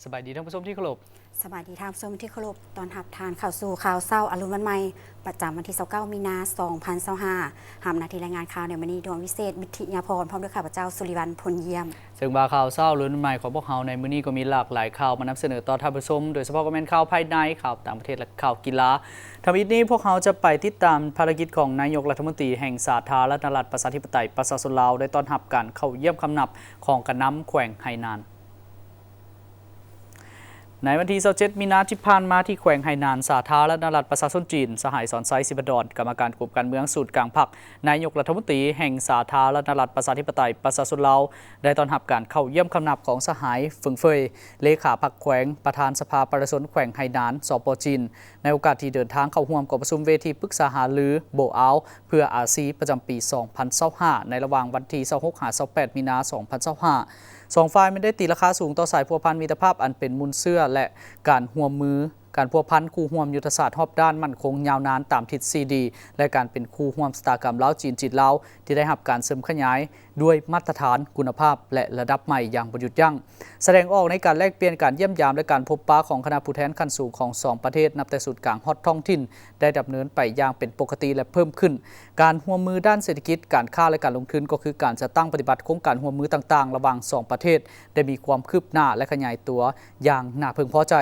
สบายดีท่านผู้ชมที่เคารพสวัสดีท่านผู้ชมที่เคารพตอนหับทานข่าวสู่ข่าวเศร้าอรุณวันใหม่ประจำวันที่29มีนา2025หำนาทีรายงานข่าวในวันนี้ดวงวิเศษวิทยาพรพร้อมด้วยข้าพเจ้าสุริวัลย์พลเยี่ยมซึ่งบาข่าวเศร้าหรือใหม่ของพวกเราในมื้อนี้ก็มีหลากหลายข่าวมานำเสนอต่อท่านผู้ชมโดยเฉพาะก็เป็นข่าวภายในข่าวต่างประเทศและข่าวกีฬาทวิตนี้พวกเขาจะไปติดตามภารกิจของนายกรัฐมนตรีแห่งสาธารณรัฐประชาธิปไตยประชาชนลาวได้ต้อนรับการเข้าเยี่ยมคำนับของกระน้ำแขวงไหหนานในวันที่27มีนาที่ผ่านมาที่แขวงไหหนานสาธารณรัฐประชาชนจีนสหายสอนไซสิบดอนกรรมการกลุ่มการเมืองสูตรกลางพรรคนายกรัฐมนตรีแห่งสาธารณรัฐประชาธิปไตยประชาชนลาวได้ต้อนรับการเข้าเยี่ยมคำนับของสหายฝึงเฟยเลขาพรรคแขวงประธานสภาประชาชนแขวงไหหนานสปจีนในโอกาสที่เดินทางเข้าร่วมกับประชุมเวทีปรึกษาหารือโบเอาเพื่ออาซีประจำปี2025ในระหว่างวันที่26-28มีนา2025สองฝ่ายไม่ได้ตีราคาสูงต่อสายพัวพันมิตรภาพอันเป็นมูลเสื้อและการห่วมมือการพัวพันคู่ห่วมยุทธศาสตร์รอบด้านมั่นคงยาวนานตามทิศซีดีและการเป็นคู่ห่วมสตากรรมลาวจีนจีนลาวที่ได้รับการเสริมขยายด้วยมาตรฐานคุณภาพและระดับใหม่อย่างประยุทธ์ยั่งแสดงออกในการแลกเปลี่ยนการเยี่ยมยามและการพบปะของคณะผู้แทนขั้นสูงของ2ประเทศนับแต่สุดกลางฮอตท้องถิ่นได้ดำเนินไปอย่างเป็นปกติและเพิ่มขึ้นการร่วมมือด้านเศรษฐกิจการค้าและการลงทุนก็คือการจัดตั้งปฏิบัติโครงการร่วมมือต่างๆระหว่าง2ประเทศได้มีความคืบหน้าและขยายตัวอย่างน่าพึงพอใจ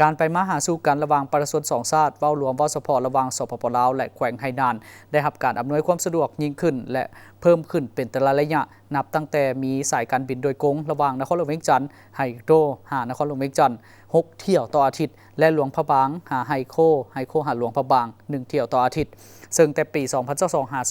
การไปมาหาสู่กันระหว่างประชาชน2ชาติเว้ารวมเว้าเฉพาะระหว่างสปปลาวและแขวงไหหนานได้รับการอำนวยความสะดวกยิ่งขึ้นและเพิ่มขึ้นเป็นแต่ละระยะนับตั้งแต่มีสายการบินโดยกงระหว่างนครหลวงเวียงจันทร์ไฮโดหานครหลวงเวียงจันทร์6เที่ยวต่ออาทิตย์และหลวงพระบางหาไฮโคหาหลวงพระบาง1เที่ยวต่ออาทิตย์ซึ่งแต่ปี2022หา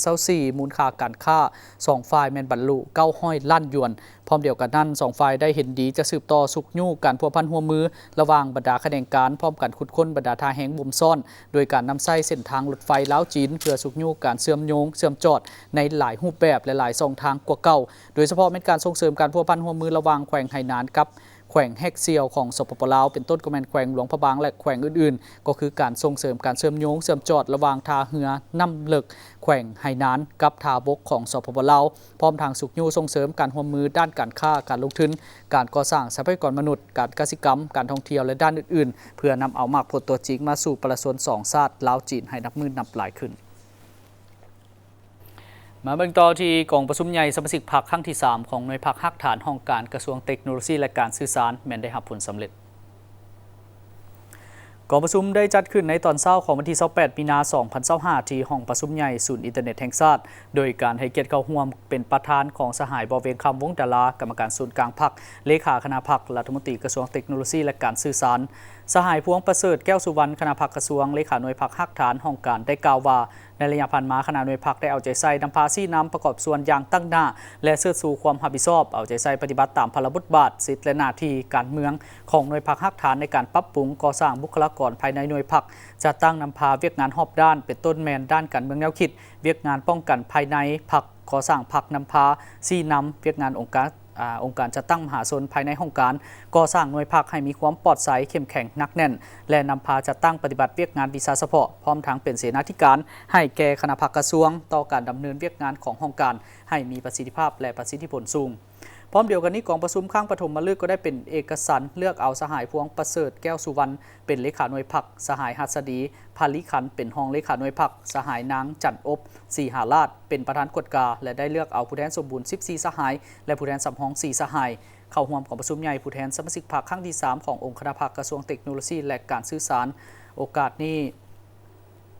2024มูลค่าการค้า2ฝ่ายแม่นบรรลุ900ล้านหยวนพร้อมเดียวกันนั้น2ฝ่ายได้เห็นดีจะสืบต่อสุกยู่การพัวพันหัวมือระหว่างบรรดาแขนงการพร้อมกันขุดค้นบรรดาท่าแหงบ่มซ่อนโดยการนำใส้เส้นทางรถไฟลาวจีนเพื่อสุกยู่การเชื่อมโยงเชื่อมจอดในหลายรูปแบบและหลายช่องทางกว่าเก่าโดยเฉพาะเป็นการส่งเสริมการพัวพันหัวมือระหว่างแขวงไหหนานกับแขวงแฮกเซียวของสปปลาวเป็นต้นก็แม่นแขวงหลวงพระบางและแขวงอื่นๆก็คือการส่งเสริมการเชื่อมโยงเชื่อมจอดระหว่างท่าเรือน้ำเลิกแขวงไหหนานกับท่าบกของสปปลาวพร้อมทางสุกยู่ส่งเสริมการร่วมมือด้านการค้าการลงทุนการก่อสร้างทรัพยากรมนุษย์การกสิกรรมการท่องเที่ยวและด้านอื่นๆเพื่อนำเอามากผลตัวจริงมาสู่ประชาชน2ชาติลาวจีนให้นับมือนับหลายขึ้นมาเบิ่งต่อที่กองประชุมใหญ่สมาชิกพรรคครั้งที่3ของหน่วยพรรคฮักฐานห้องการกระทรวงเทคโนโลยีและการสื่อสารแม้นได้รับผลสำเร็จกองประชุมได้จัดขึ้นในตอนเช้าของวันที่28มีนา2025ที่ห้องประชุมใหญ่ศูนย์อินเทอร์เน็ตแห่งชาติโดยการให้เกียรติเข้าร่วมเป็นประธานของสหายบเวียงคำวงดารากรรมการศูนย์กลางพรรคเลขาคณะพรรครัฐมนตรีกระทรวงเทคโนโลยีและการสื่อสารสหายพวงประเสริฐแก้วสุวรรณคณะพรรคกระทรวงเลขาหน่วยพรรคฮักฐานห้องการได้กล่าวว่าในระยะผ่านมาคณะหน่วยพรรคได้เอาใจใส่นำพาซี่น้ำประกอบส่วนอย่างตั้งหน้าและเสื่อสู่ความรับผิดชอบเอาใจใส่ปฏิบัติตามพระบทบาทสิทธิและหน้าที่การเมืองของหน่วยพรรคฮักฐานในการปรับปรุงก่อสร้างบุคลากรภายในหน่วยพรรคจะตั้งนำพาเวียกงานรอบด้านเป็นต้นแมนด้านการเมืองแนวคิดเวียกงานป้องกันภายในพรรคก่อสร้างพรรคนำพาซี่น้ำเวียกงานองค์การจะตั้งมหาชนภายในห้องการก่อสร้างหน่วยพรรคให้มีความปลอดภัยเข้มแข็งนักแน่นและนำพาจะตั้งปฏิบัติเวียกงานวิชาเฉพาะพร้อมทั้งเป็นเสนาธิการให้แก่คณะพรรคกระทรวงต่อการดำเนินเวียกงานของห้องการให้มีประสิทธิภาพและประสิทธิผลสูงพร้อมเดียวกันนี้กองประชุมข้างปฐมฤกษ์ก็ได้เป็นเอกสารเลือกเอาสหายพวงประเสริฐแก้วสุวรรณเป็นเลขาหน่วยพรรคสหายหัสดีพาลิขันเป็นรองเลขาหน่วยพรรคสหายนางจันอบสีหาราชเป็นประธานกฎกาและได้เลือกเอาผู้แทนสมบูรณ์14สหายและผู้แทนสำรอง4สหายเข้าร่วมกองประชุมใหญ่ผู้แทนสมาชิกพรรคครั้งที่3ขององค์คณะพรรคกระทรวงเทคโนโลยีและการสื่อสารโอกาสนี้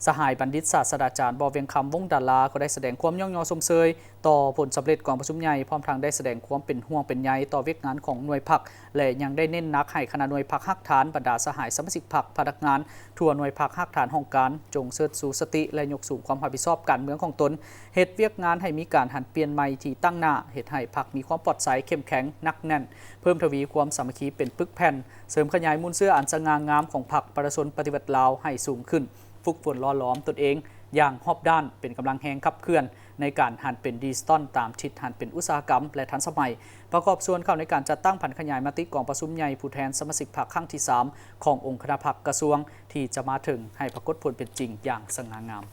สหายบัณฑิตศาสตราจารย์บเวียงคำวงดาราก็ได้แสดงความย่องยอสมเชยต่อผลสำเร็จกองประชุมใหญ่พร้อมทางได้แสดงความเป็นห่วงเป็นใยต่อเวียกงานของหน่วยพรรคและยังได้เน้นนักให้คณะหน่วยพรรคฮักฐานบรรดาสหายสมาชิกพรรคพนักงานทั่วหน่วยพรรคฮักฐานห้องการจงเชิดสู่สติและยกสูงความรับผิดชอบการเมืองของตนเหตุเวียกงานให้มีการหันเปลี่ยนใหม่ที่ตั้งหน้าเหตุให้พรรคมีความปลอดภัยเข้มแข็งนักแน่นเพิ่มทวีความสามัคคีเป็นปึกแผ่นเสริมขยายมูลเสื้ออันสง่างามของพรรคประชาชนปฏิบัติลาวให้สูงขึ้นฝึกฝนล่อล้อมตนเองอย่างรอบด้านเป็นกำลังแหงขับเคลื่อนในการหันเป็นดิจิตอลตามทิศหันเป็นอุตสาหกรรมและทันสมัยประกอบส่วนเข้าในการจัดตั้งผันขยายมติกองประชุมใหญ่ผู้แทนสมาชิกพรรคครั้งที่3ขององค์คณะพรรคกระทรวงที่จะมาถึงให้ปรากฏผลเป็นจริงอย่างสง่างาม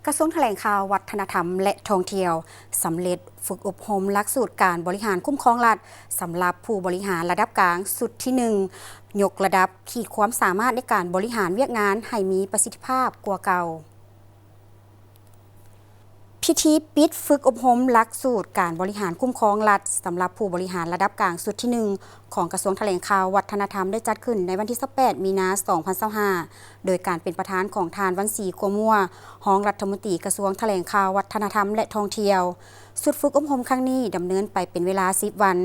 กระทรวงแถลงข่าววัฒนธรรมและท่องเที่ยวสำเร็จฝึกอบรมหลักสูตรการบริหารคุ้มครองรัฐสำหรับผู้บริหารระดับกลางสุดที่ 1 ยกระดับขีดความสามารถในการบริหารเวียกงานให้มีประสิทธิภาพกว่าเก่าพิธีปิดฝึกอบรมหลักสูตรการบริหารคุ้มครองรัฐสำหรับผู้บริหารระดับกลางสุดที่ 1 ของกระทรวงแถลงข่าววัฒนธรรมได้จัดขึ้นในวันที่ 28 มีนาคม 2025 โดยการเป็นประธานของทานวันศรีกัวมัวรองรัฐมนตรีกระทรวงแถลงข่าววัฒนธรรมและท่องเที่ยวสุดฝึกอบรมครั้งนี้ดำเนินไปเป็นเวลา 10 วัน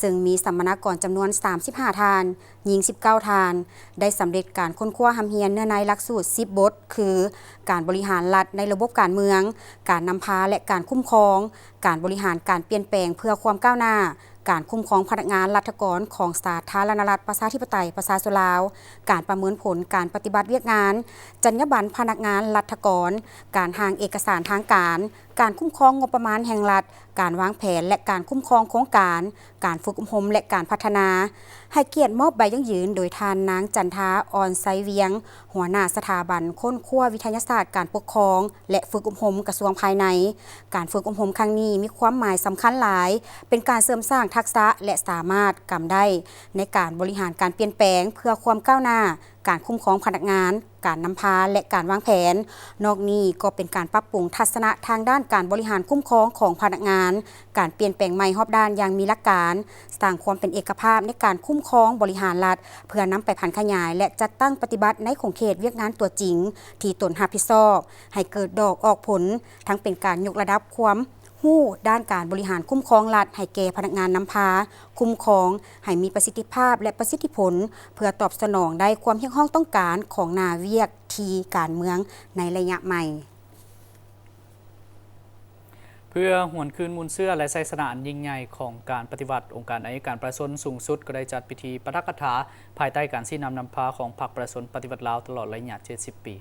ซึ่งมีสัมมนากรจำนวน 35 ทานหญิง 19 ทานได้สำเร็จการค้นคว้าหำเฮียนเนื้อในหลักสูตร 10 บทคือการบริหารรัฐในระบบการเมืองการนำพาและการคุ้มครองการบริหารการเปลี่ยนแปลงเพื่อความก้าวหน้าการคุ้มครองพนักงานรัฐกรของสาธารณรัฐประชาธิปไตยประชาชนลาวการประเมินผลการปฏิบัติเวียกงานจรรยาบรรณพนักงานรัฐกรการห่างเอกสารทางการการคุ้มครองงบประมาณแห่งรัฐการวางแผนและการคุ้มครองโครงการการฝึกอบรมและการพัฒนาให้เกียรติมอบใบยั่งยืนโดยทานนางจันทาออนไซเวียงหัวหน้าสถาบันค้นคว้าวิทยาศาสตร์การปกครองและฝึกอบรมกระทรวงภายในการฝึกอบรมครั้งนี้มีความหมายสำคัญหลายเป็นการเสริมสร้างทักษะและสามารถกำได้ในการบริหารการเปลี่ยนแปลงเพื่อความก้าวหน้าการคุ้มครองพนักงานการนำพาและการวางแผนนอกนี้ก็เป็นการปรับปรุงทัศนะทางด้านการบริหารคุ้มครองของพนักงานการเปลี่ยนแปลงใหม่รอบด้านอย่างมีหลักการสร้างความเป็นเอกภาพในการคุ้มครองบริหารรัฐเพื่อนำไปพันขยายและจัดตั้งปฏิบัติในของเขตเวียกงานตัวจริงที่ตนรับผิดชอบให้เกิดดอกออกผลทั้งเป็นการยกระดับความหู้ด้านการบริหารคุ้มครองรัฐให้แก่พนักงานนำพาคุ้มครองให้มีประสิทธิภาพและประสิทธิผลเพื่อตอบสนองได้ความเรียกร้องต้องการของนาเวียกทีการเมืองในระยะใหม่เพื่อหวนคืนมูลเสื้อและไซสนาอันยิ่งใหญ่ของการปฏิวัติองค์การอัยการประชาชนสูงสุดก็ได้จัดพิธีปาฐกถาภายใต้การชี้นำพาของพรรคประชาชนปฏิวัติลาวตลอดระยะ70 ปี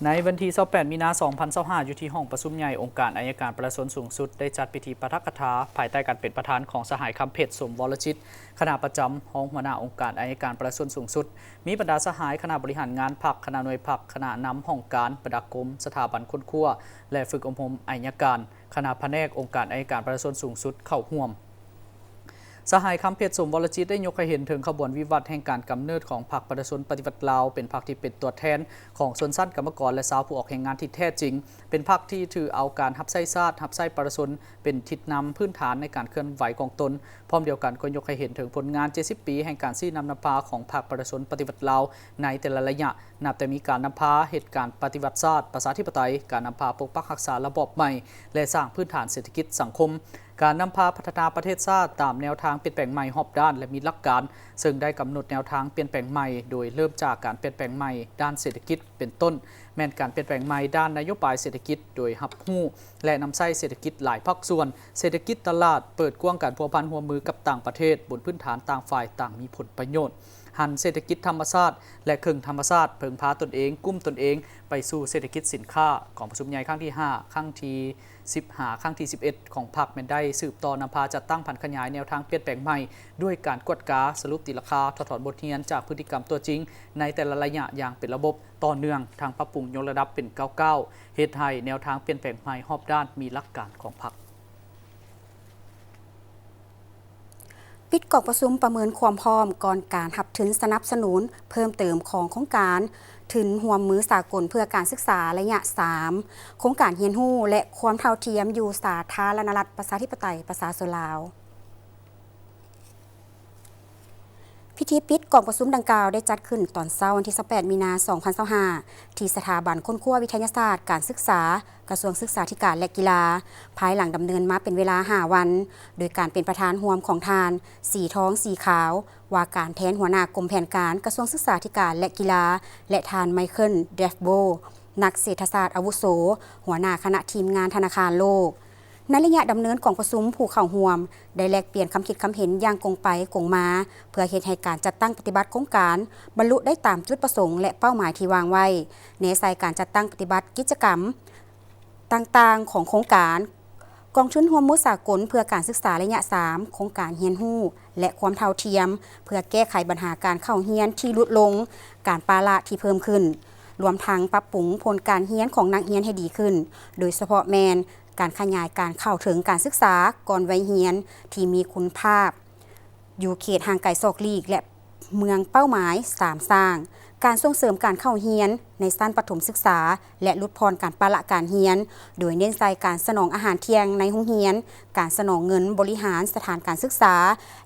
ในวันที่ 28 มีนาคม 2025 อยู่ที่ห้องประชุมใหญ่องค์การอัยการประชาชนสูงสุดได้จัดพิธีปาฐกถาภายใต้การเป็นประธานของสหายคำเพชรสมวรชิตคณะประจำห้องหัวหน้าองค์การอัยการประชาชนสูงสุดมีบรรดาสหายคณะบริหารงานพรรคคณะหน่วยพรรคคณะนำห้องการประดักกรมสถาบันค้นคว้าและฝึกอบรมอัยการคณะแผนกองค์การอัยการประชาชนสูงสุดเข้าร่วมสหายคำเพชรสมวรจิตได้ยกให้เห็นถึงขบวนวิวัฒน์แห่งการกำเนิดของพรรคประชาชนปฏิวัติลาวเป็นพรรคที่เป็นตัวแทนของชนชั้นกรรมกรและสาวผู้ออกแห่งงานที่แท้จริงเป็นพรรคที่ถือเอาการหับไส้ชาติหับไส้ประชาชนเป็นทิศนำพื้นฐานในการเคลื่อนไหวของตนพร้อมเดียวกันก็ยกให้เห็นถึงผลงาน70 ปีแห่งการชี้นำพาของพรรคประชาชนปฏิวัติลาวในแต่ละระยะนับแต่มีการนำพาเหตุการณ์ปฏิวัติชาติประชาธิปไตยการนำพาปกปักรักษาระบอบใหม่และสร้างพื้นฐานเศรษฐกิจสังคมการนำพาพัฒนาประเทศชาติตามแนวทางเปลี่ยนแปลงใหม่รอบด้านและมีหลักการซึ่งได้กำหนดแนวทางเปลี่ยนแปลงใหม่โดยเริ่มจากการเปลี่ยนแปลงใหม่ด้านเศรษฐกิจเป็นต้นแม้นการเปลี่ยนแปลงใหม่ด้านนโยบายเศรษฐกิจโดยรับรู้และนำใช้เศรษฐกิจหลายภาคส่วนเศรษฐกิจตลาดเปิดกว้างการพัวพันหัวมือกับต่างประเทศบนพื้นฐานต่างฝ่ายต่างมีผลประโยชน์หันเศรษฐกิจธรรมชาติและครึ่งธรรมชาติเพิ่งพาตนเองกุ้มตนเองไปสู่เศรษฐกิจสินค้าของประชุมใหญ่ครั้งที่5ครั้งที่15ครั้งที่11ของพรรคแม่นได้สืบต่อนำพาจัดตั้งผันขยายแนวทางเปลี่ยนแปลงใหม่ด้วยการกวดกาสรุปตีราคาถอดบทเรียนจากพฤติกรรมตัวจริงในแต่ละระยะอย่างเป็นระบบต่อเนื่องทางปรับปรุงยกระดับเป็น99เฮ็ดให้แนวทางเปลี่ยนแปลงใหม่รอบด้านมีหลักการของพรรคปิดกอกประชุมประเมินความพร้อมก่อนการหับทุนสนับสนุนเพิ่มเติมของโครงการทุนร่วมมือสากลเพื่อการศึกษาระยะ3โครงการเรียนรู้และความเท่าเทียมอยู่สาธารณรัฐประชาธิปไตยประชาชนลาวพิธีปิดกองประชุมดังกล่าวได้จัดขึ้นตอนเช้าวันที่ 28 มีนาคม 2025 ที่สถาบันค้นคว้าวิทยาศาสตร์การศึกษากระทรวงศึกษาธิการและกีฬาภายหลังดำเนินมาเป็นเวลา5 วันโดยการเป็นประธานร่วมของทานสีทองสีขาวว่าการแทนหัวหน้ากรมแผนการกระทรวงศึกษาธิการและกีฬาและทานไมเคิลเดฟโบนักเศรษฐศาสตร์อาวุโสหัวหน้าคณะทีมงานธนาคารโลกในระยะดำเนินของประชุมผู้เข้าร่วมได้แลกเปลี่ยนคำคิดคำเห็นอย่างกงไปกงมาเพื่อเฮ็ดให้การจัดตั้งปฏิบัติโครงการบรรลุได้ตามจุดประสงค์และเป้าหมายที่วางไว้ในสายการจัดตั้งปฏิบัติกิจกรรมต่างๆของโครงการกองทุนร่วมมือสากลเพื่อการศึกษาระยะ3โครงการเรียนรู้และความเท่าเทียมเพื่อแก้ไขปัญหาการเข้าเรียนที่ลดลงการปาระที่เพิ่มขึ้น รวมทั้งปรับปรุงผลการเรียนของนักเรียนให้ดีขึ้น โดยเฉพาะแมนการขยายการเข้าถึงการศึกษาก่อนวัยเรียนที่มีคุณภาพอยู่เขตห่างไกลซอกลีกและเมืองเป้าหมาย3สร้างการส่งเสริมการเข้าเรียนในชั้นประถมศึกษาและลดพรการปะละการเรียนโดยเน้นใส่การสนองอาหารเที่ยงในโรงเรียนการสนองเงินบริหารสถานการศึกษา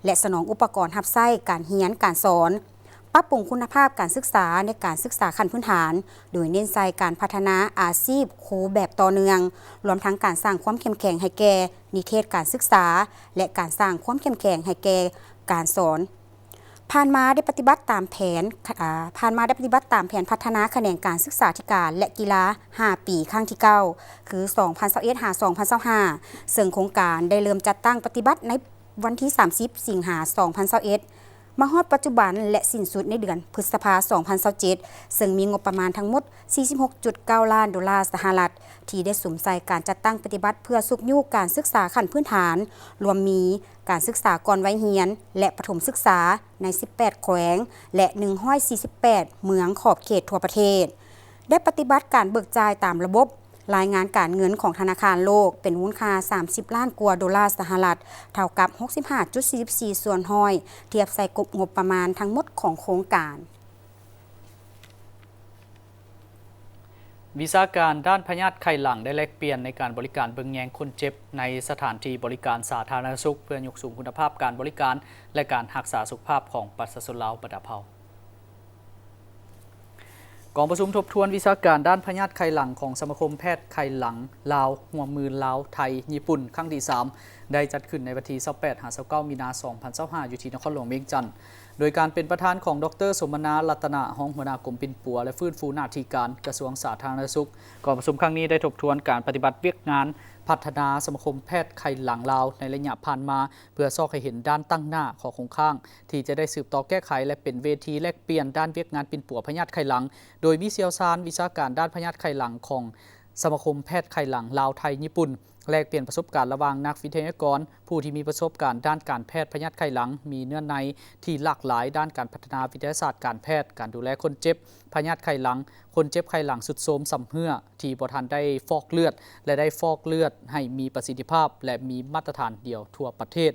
และสนองอุปกรณ์รับใช้การเรียนการสอนปรับปรุงคุณภาพการศึกษาในการศึกษาขั้นพื้นฐานโดยเน้นใส่การพัฒนาอาชีพครูแบบต่อเนื่องรวมทั้งการสร้างความเข้มแข็งให้แก่นิเทศการศึกษาและการสร้างความเข้มแข็งให้แก่การสอนผ่านมาได้ปฏิบัติตามแผนพัฒนาแขนงการศึกษาธิการและกีฬา5 ปีครั้งที่9คือ 2021-2025 ซึ่งโครงการได้เริ่มจัดตั้งปฏิบัติในวันที่ 30 สิงหาคม 2021 มาฮอดปัจจุบันและสิ้นสุดในเดือนพฤษภาคม 2027 ซึ่งมีงบประมาณทั้งหมด 46.9 ล้านดอลลาร์สหรัฐที่ได้สุมใส่การจัดตั้งปฏิบัติเพื่อสุขยุการศึกษาขั้นพื้นฐานรวมมีการศึกษาก่อนวัยเรียนและประถมศึกษาใน18แขวงและ148เมืองขอบเขตทั่วประเทศได้ปฏิบัติการเบิกจ่ายตามระบบรายงานการเงินของธนาคารโลกเป็นมูลค่า30 ล้านกว่าดอลลาร์สหรัฐเท่ากับ 65.44 ส่วนห้อยเทียบใส่งบประมาณทั้งหมดของโครงการวิชาการด้านพยาธิไข้หลังได้แลกเปลี่ยนในการบริการเบิ่งแยงคนเจ็บในสถานที่บริการสาธารณสุขเพื่อยกสูงคุณภาพการบริการและการรักษาสุขภาพของประชาชนลาวบัดดาลเผากองประชุมทบทวนวิชาการด้านพยาธิไข้หลังของสมาคมแพทย์ไข้หลังลาวร่วมมือลาวไทยญี่ปุ่นครั้งที่3ได้จัดขึ้นในวันที่28-29 มีนาคม 2025อยู่ที่นครหลวงเวียงจันทน์โดยการเป็นประธานของดร.สมนารัตนะห้องหัวหน้ากรมปิ่นปัวและฟื้นฟูหน้าที่การกระทรวงสาธารณสุขกองประชุมครั้งนี้ได้ทบทวนการปฏิบัติเวียกงานพัฒนาสมาคมแพทย์ไข้หลังลาวในระยะผ่านมาเพื่อซอกให้เห็นด้านตั้งหน้าของโครงข้างที่จะได้สืบต่อแก้ไขและเป็นเวทีแลกเปลี่ยนด้านเวียกงานปิ่นปัวพยาธิไข้หลังโดยมีเชี่ยวชาญวิชาการด้านพยาธิไข้หลังของสมาคมแพทย์ไข้หลังลาวไทยญี่ปุ่นแลกเปลี่ยนประสบการณ์ระหว่างนักวิทยากรผู้ที่มีประสบการณ์ด้านการแพทย์พยาธิไข้หลังมีเนื้อในที่หลากหลายด้านการพัฒนาวิทยาศาสตร์การแพทย์การดูแลคนเจ็บพยาธิไข้หลังคนเจ็บไข้หลังสุดโทรมสำเหื่อที่บ่ทันได้ฟอกเลือดและได้ฟอกเลือดให้มีประสิทธิภาพและมีมาตรฐานเดียวทั่วประเทศ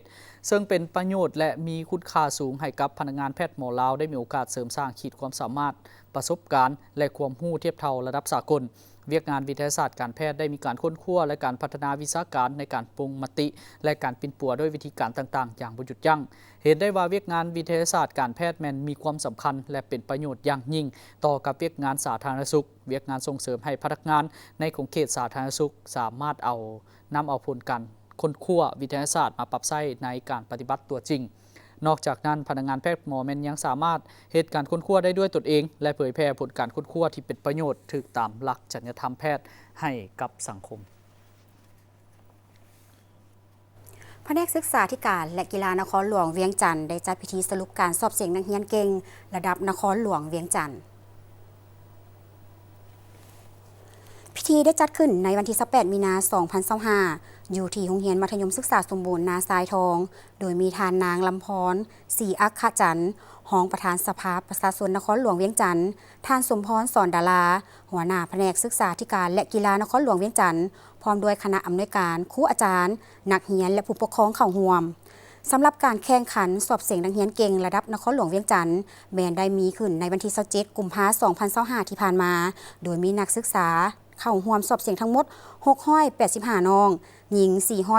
ซึ่งเป็นประโยชน์และมีคุณค่าสูงให้กับพนักงานแพทย์หมอลาวได้มีโอกาสเสริมสร้างขีดความสามารถประสบการณ์และความรู้เทียบเท่าระดับสากลเวียกงานวิทยาศาสตร์การแพทย์ได้มีการค้นคว้าและการพัฒนาวิชาการในการปรุงมติและการปิ่นปัวด้วยวิธีการต่างๆอย่างบ่หยุดยั้งเห็นได้ว่าเวียกงานวิทยาศาสตร์การแพทย์แม้นมีความสำคัญและเป็นประโยชน์อย่างยิ่งต่อกับเวียกงานสาธารณสุขเวียกงานส่งเสริมให้พนักงานในของเขตสาธารณสุขสามารถนำเอาผลการค้นคว้าวิทยาศาสตร์มาปรับใช้ในการปฏิบัติตัวจริงนอกจากนั้นพนักงานแพทย์หมอแม่นยังสามารถเหตุการค้นคว้าได้ด้วยตนเองและเผยแพร่ผลการค้นคว้าที่เป็นประโยชน์ถูกตามหลักจริยธรรมแพทย์ให้กับสังคมแผนกศึกษาธิการและกีฬานครหลวงเวียงจันทน์ได้จัดพิธีสรุปการสอบเสียงนักเรียนเก่งระดับนครหลวงเวียงจันทน์พิธีได้จัดขึ้นในวันที่28 มีนาคม 2025อยู่ที่โรงเรียนมัธยมศึกษาสมบูรณ์นาทรายทองโดยมีทานนางลำพรศรีอัคคจันทร์รองประธานสภาประชาชนนครหลวงเวียงจันทน์ท่านสมพรสอนดาราหัวหน้าแผนกศึกษาธิการและกีฬานครหลวงเวียงจันทน์พร้อมด้วยคณะอำนวยการครูอาจารย์นักเรียนและผู้ปกครองเข้าร่วมสำหรับการแข่งขันสอบเสียงนักเรียนเก่งระดับนครหลวงเวียงจันทน์แม้นได้มีขึ้นในวันที่27 กุมภาพันธ์ 2025ที่ผ่านมาโดยมีนักศึกษาเข้าร่วมสอบเสียงทั้งหมด685น้องหญิง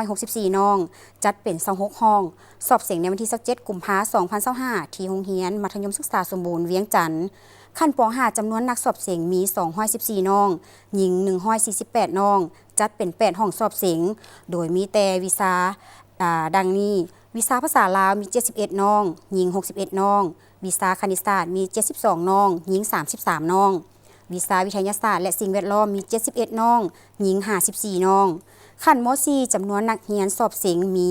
464น้องจัดเป็น26ห้องสอบเสียงในวันที่27 กุมภาพันธ์ 2025ที่โรงเรียนมัธยมศึกษาสมบูรณ์เวียงจันทน์ขั้นป .5 จำนวนนักสอบเสียงมี214น้องหญิง148น้องจัดเป็น8ห้องสอบเสียงโดยมีแต่วิชาดังนี้วิชาภาษาลาวมี71น้องหญิง61น้องวิชาคณิตศาสตร์มี72น้องหญิง33น้องวิชาวิทยาศาสตร์และสิ่งแวดล้อมมี71น้องหญิง54น้องขั้นม .4 จำนวนนักเรียนสอบเสียงมี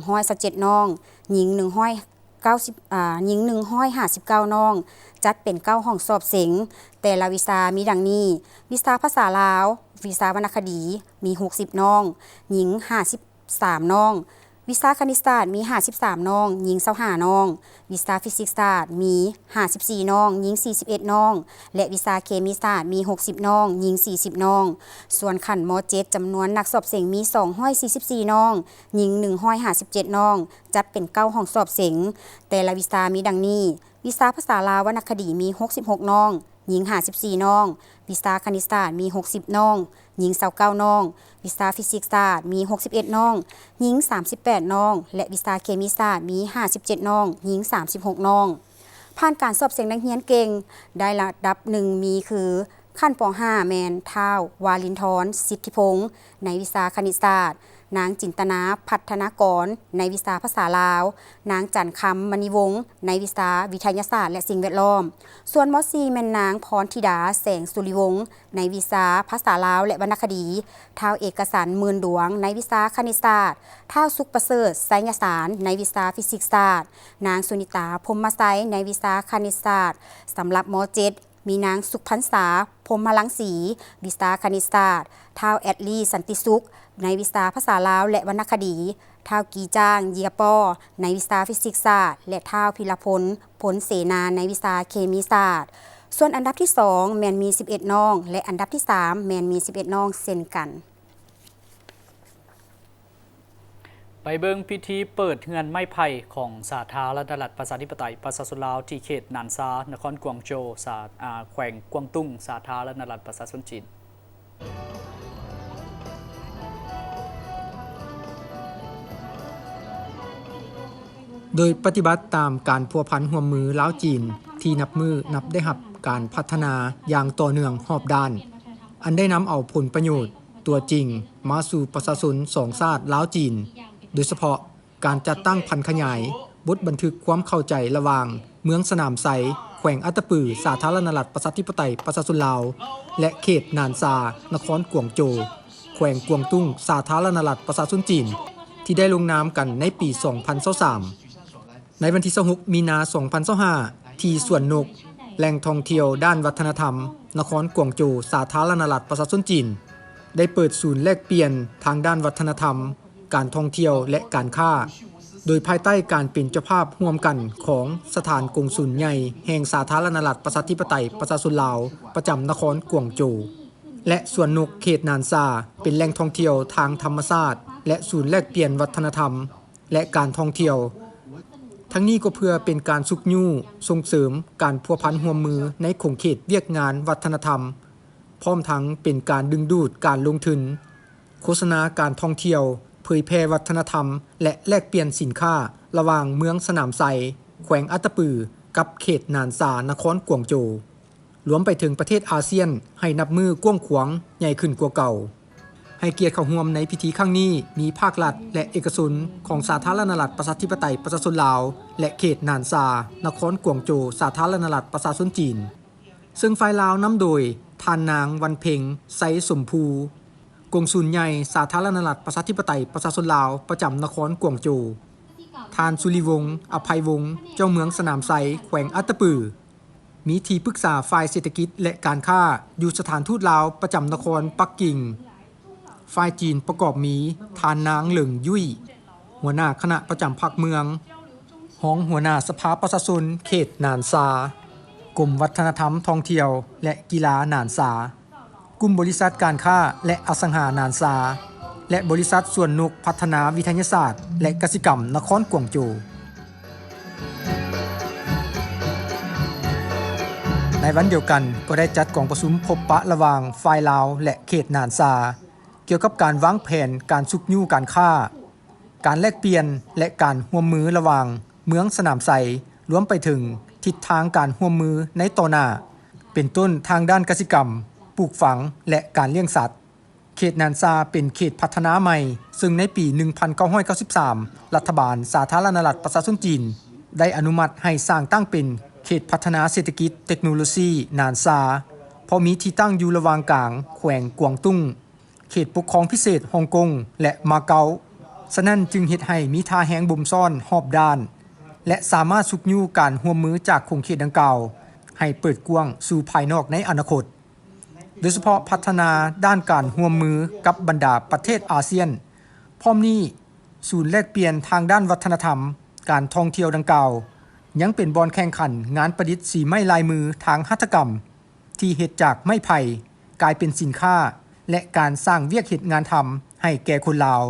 227น้องหญิง159น้องจัดเป็น9ห้องสอบเสียงแต่ละวิชามีดังนี้วิชาภาษาลาววิชาวรรณคดีมี60น้องหญิง53น้อง วิชาคณิตศาสตร์มี53น้องหญิง25น้องวิชาฟิสิกส์ศาสตร์มี54น้องหญิง41น้องและวิชาเคมีศาสตร์มี60น้องหญิง40น้องส่วนขั้นม.7 จำนวนนักสอบเสงมี244น้องหญิง157น้องจัดเป็น9ห้องสอบเสงแต่ละวิชามีดังนี้วิชาภาษาลาววรรณคดีมี66น้องหญิง54น้องวิชาคณิตศาสตร์มี60น้องหญิง29น้องวิชาฟิสิกส์ศาสตร์มี61น้องหญิง38น้องและวิชาเคมีศาสตร์มี57น้องหญิง36น้องผ่านการสอบเสียงนักเรียนเก่งได้ระดับ1มีคือขั้นป .5 แมนท้าววาลินทรสิทธิพงศ์ในวิชาคณิตศาสตร์นางจินตนาพัฒนากรในวิชาภาษาลาวนางจันคำมณีวงศ์ในวิชาวิทยาศาสตร์และสิ่งแวดล้อมส่วนม .4 แม่นนางพรธิดาแสงสุริวงศ์ในวิชาภาษาลาวและวรรณคดีท้าวเอกสารหมื่นดวงในวิชาคณิตศาสตร์ท้าวสุขประเสริฐไสยศาสตร์ในวิชาฟิสิกส์ศาสตร์นางสุนิตาพรหมไสยในวิชาคณิตศาสตร์สำหรับม .7 มีนางสุขพรรษาพรหมลังสีวิชาคณิตศาสตร์ท้าวแอดลีสันติสุขในวิชาภาษาลาวและวรรณคดีท้าวกีจ้างเยียป้อในวิชาฟิสิกส์ศาสตร์และท้าวพิรพลผลเสนาในวิชาเคมีศาสตร์ส่วนอันดับที่2แมนมี11น้องและอันดับที่3แมนมี11น้องเช่นกันไปเบิ่งพิธีเปิดเฮือนไม้ไผ่ของสาธารณรัฐประชาธิปไตยประชาชนลาวที่เขตนานซานครกวางโจวแขวงกวางตุ้งสาธารณรัฐประชาชนจีนโดยปฏิบัติตามการพัวพันร่วมมือลาวจีนที่นับได้รับการพัฒนาอย่างต่อเนื่องรอบด้าน อันได้นำเอาผลประโยชน์ตัวจริงมาสู่ประชาชนสองชาติลาวจีนโดยเฉพาะการจัดตั้งพันธุ์ขยายบทบันทึกความเข้าใจระหว่างเมืองสนามไซแขวงอัตตปือสาธารณรัฐประชาธิปไตยประชาชนลาวและเขตนานซานครกวางโจวแขวงกวางตุ้งสาธารณรัฐประชาชนจีนที่ได้ลงนามกันในปี 2023 ในวันที่26มีนาคม 2025 ที่สวนนกแหล่งท่องเที่ยวด้านวัฒนธรรมนครกวางโจวสาธารณรัฐประชาชนจีนได้เปิดศูนย์แลกเปลี่ยนทางด้านวัฒนธรรมการท่องเที่ยวและการค้าโดยภายใต้การเป็นเจ้าภาพร่วมกันของสถานกงสุลใหญ่แห่งสาธารณรัฐประชาธิปไตยประชาชนลาวประจำนครกวางโจวและสวนนกเขตนานซาเป็นแหล่งท่องเที่ยวทางธรรมชาติและศูนย์แลกเปลี่ยนวัฒนธรรมและการท่องเที่ยวทั้งนี้ก็เพื่อเป็นการสุกยู่ส่งเสริมการพัวพันร่วมมือในขงเขตเวียกงานวัฒนธรรมพร้อมทั้งเป็นการดึงดูดการลงทุนโฆษณาการท่องเที่ยวเผยแพร่วัฒนธรรมและแลกเปลี่ยนสินค้าระหว่างเมืองสนามไซแขวงอัตตปือกับเขตนานซานครกวางโจวรวมไปถึงประเทศอาเซียนให้นับมือกว้างขวางใหญ่ขึ้นกว่าเก่าให้เกียรติเข้าร่วมในพิธีครั้งนี้มีภาครัฐและเอกชนของสาธารณรัฐประชาธิปไตยประชาชนลาวและเขตนานซานครกวางโจวสาธารณรัฐประชาชนจีนซึ่งฝ่ายลาวนำโดยท่านนางวันเพ็งไซสมภูกงสุลใหญ่สาธารณรัฐประชาธิปไตยประชาชนลาวประจำนครกวางโจวท่านสุริวงศ์อภัยวงศ์เจ้าเมืองสนามไซแขวงอัตตปือมีที่ปรึกษาฝ่ายเศรษฐกิจและการค้าอยู่สถานทูตลาวประจำนครปักกิ่งฝ่ายจีนประกอบมีท่านนางเหลิงยุ่ยหัวหน้าคณะประจำภาคเมืองห้องหัวหน้าสภาประชาชนเขตนานซากรมวัฒนธรรมท่องเที่ยวและกีฬานานซากลุ่มบริษัทการค้าและอสังหานานซาและบริษัทส่วนนกพัฒนาวิทยาศาสตร์และกสิกรรมนครกวางโจวในวันเดียวกันก็ได้จัดกองประชุมพบปะระหว่างฝ่ายลาวและเขตนานซาเกี่ยวกับการวางแผนการสุกยู่การค้าการแลกเปลี่ยนและการร่วมมือระหว่างเมืองสนามไซรวมไปถึงทิศทางการร่วมมือในต่อหน้าเป็นต้นทางด้านกสิกรรมปลูกฝังและการเลี้ยงสัตว์เขตนานซาเป็นเขตพัฒนาใหม่ซึ่งในปี 1993 รัฐบาลสาธารณรัฐประชาชนจีนได้อนุมัติให้สร้างตั้งเป็นเขตพัฒนาเศรษฐกิจเทคโนโลยีนานซาเพราะมีที่ตั้งอยู่ระหว่างกลางแขวงกวางตุ้งเขตปกครองพิเศษฮ่องกงและมาเก๊าฉะนั้นจึงเฮ็ดให้มีท่าแฮงบ่มซ่อนรอบด้านและสามารถสุกยู่การร่วมมือจากคงเขตดังกล่าวให้เปิดกว้างสู่ภายนอกในอนาคตโดยเฉพาะพัฒนาด้านการร่วมมือกับบรรดาประเทศอาเซียนพร้อมนี้ ศูนย์แลกเปลี่ยนทางด้านวัฒนธรรมการท่องเที่ยวดังกล่าวยังเป็นบอนแข่งขันงานประดิษฐ์สีไม้ลายมือทางหัตถกรรมที่เฮ็ดจากไม้ไผ่กลายเป็นสินค้าและการสร้างเวียกเฮ็ดงานทำให้แก่คนลาว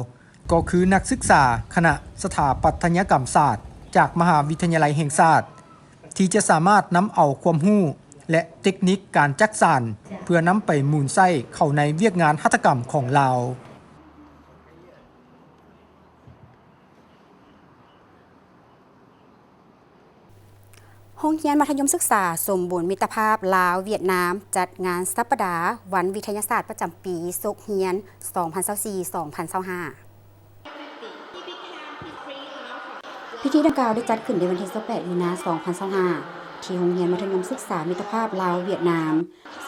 ก็คือนักศึกษาคณะสถาปัตยกรรมศาสตร์จากมหาวิทยาลัยแห่งชาติที่จะสามารถนำเอาความรู้และเทคนิคการจักสานเพื่อนำไปหมุนไส้เข้าในเวียกงานหัตถกรรมของลาวโรงเรียนมัธยมศึกษาสมบูรณ์มิตรภาพลาวเวียดนามจัดงานสัปดาห์วันวิทยาศาสตร์ประจำปีศกเฮียน 2024-2025 พิธีดังกล่าวได้จัดขึ้นในวันที่ 28 มีนาคม 2025 ที่โรงเรียนมัธยมศึกษามิตรภาพลาวเวียดนาม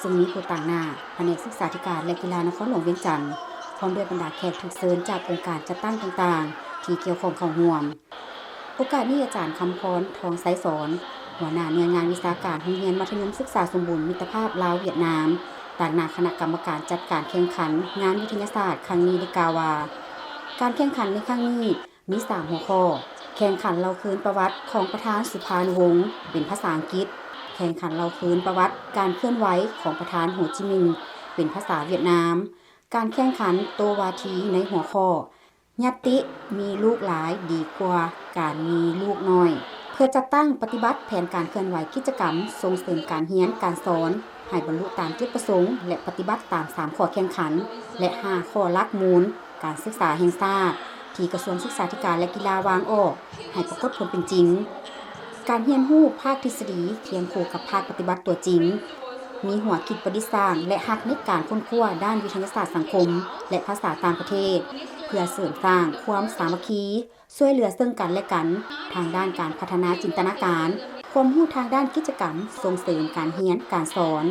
ซึ่งมีผู้ต่างหน้าแผนกศึกษาธิการและกีฬานครหลวงเวียงจันทร์พร้อมด้วยบรรดาแขกถูกเชิญจากองค์การจัดตั้งต่างๆที่เกี่ยวข้องเข้าร่วมโอกาสนี้อาจารย์คำพรทองไสสอนหัวหน้าหน่วยงานวิชาการโรงเรียนมัธยมศึกษาสมบูรณ์มิตรภาพลาวเวียดนามต่างหน้าคณะกรรมการจัดการแข่งขันงานวิทยาศาสตร์ครั้งนี้ได้กล่าวว่าการแข่งขันในครั้งนี้มี3หัวข้อแข่งขันเล่าคืนประวัติของประธานสุภานุวงศ์เป็นภาษาอังกฤษแข่งขันเล่าคืนประวัติการเคลื่อนไหวของประธานโฮจิมินห์เป็นภาษาเวียดนามการแข่งขันโตวาทีในหัวข้อญัตติมีลูกหลายดีกว่าการมีลูกน้อยเพื่อจัดตั้งปฏิบัติแผนการเคลื่อนไหวกิจกรรมส่งเสริมการเรียนการสอนให้บรรลุตามจุดประสงค์และปฏิบัติตาม3ข้อแข่งขันและ5ข้อหลักมูลการศึกษาแห่งชาติที่กระทรวงศึกษาธิการและกีฬาวางออกให้ปรากฏผลเป็นจริงการเรียนรู้ภาคทฤษฎีเคียงคู่กับภาคปฏิบัติตัวจริงมีหัวคิดประดิษฐ์สร้างและฮักในการค้นคว้าด้านวิทยาศาสตร์สังคมและภาษาต่างประเทศเพื่อเสริมสร้างความสามัคคีช่วยเหลือซึ่งกันและกันทางด้านการพัฒนาจินตนาการความรู้ทางด้านกิจกรรมส่งเสริมการเรียนการสอน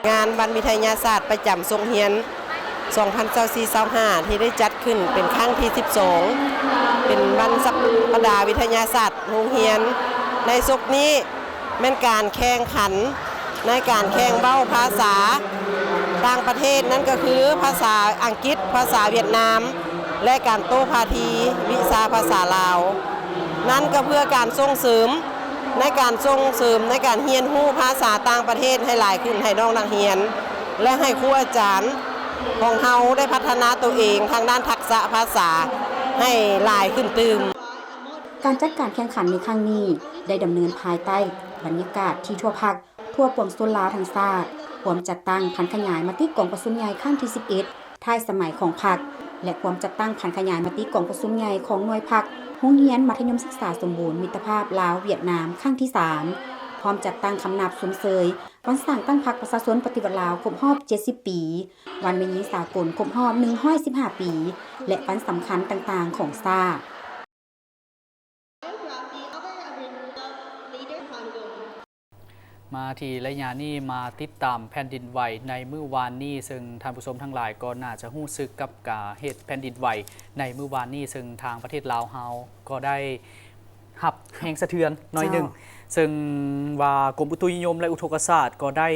งานวันวิทยาศาสตร์ประจำทรงเฮียน 2024-25 ที่ได้จัดขึ้นเป็นครั้งที่ 12 เป็นวันสัปดาห์วิทยาศาสตร์โรงเรียนในศกนี้เป็นการแข่งขันในการแข่งเบ้าภาษาต่างประเทศนั่นก็คือภาษาอังกฤษภาษาเวียดนามและการโต้พาทีวิชาภาษาลาวนั่นก็เพื่อการส่งเสริมในการเรียนรู้ภาษาต่างประเทศให้หลายขึ้นให้น้องนักเรียนและให้ครูอาจารย์ของเฮาได้พัฒนาตัวเองทางด้านทักษะภาษาให้หลายขึ้นตื่มการจัดการแข่งขันในครั้งนี้ได้ดำเนินภายใต้บรรยากาศที่ทั่วภาคทั่วปวงชนลาวทั้งชาติความจัดตั้งพันขยายมติกองประชุมใหญ่ครั้งที่ 11 ท้ายสมัยของพรรคและความจัดตั้งพันขยายมติกองประชุมใหญ่ของหน่วยพรรคโรงเรียนมัธยมศึกษาสมบูรณ์มิตรภาพลาวเวียดนามครั้งที่ 3 พร้อมจัดตั้งคำนับสมเสยวันสร้างตั้งพรรคประชาชนปฏิวัติลาวครบรอบ 70 ปี วันแม่หญิงสากลครบรอบ 115 ปี และวันสำคัญต่างๆของชาติมาที่ระยะนี้มาติดตามแผ่นดินไหวในมื้อวานนี้ซึ่งท่านผู้ชมทั้งหลายก็น่าจะรู้สึกกับเหตุแผ่นดินไหวในมื้อวานนี้ซึ่งทางประเทศลาวเฮาก็ได้หับแห่งสะเทือนหน่อยหนึ่งซึ่งว่ากรมอุตุนิยมและอุทกศาสตร์ก็ได้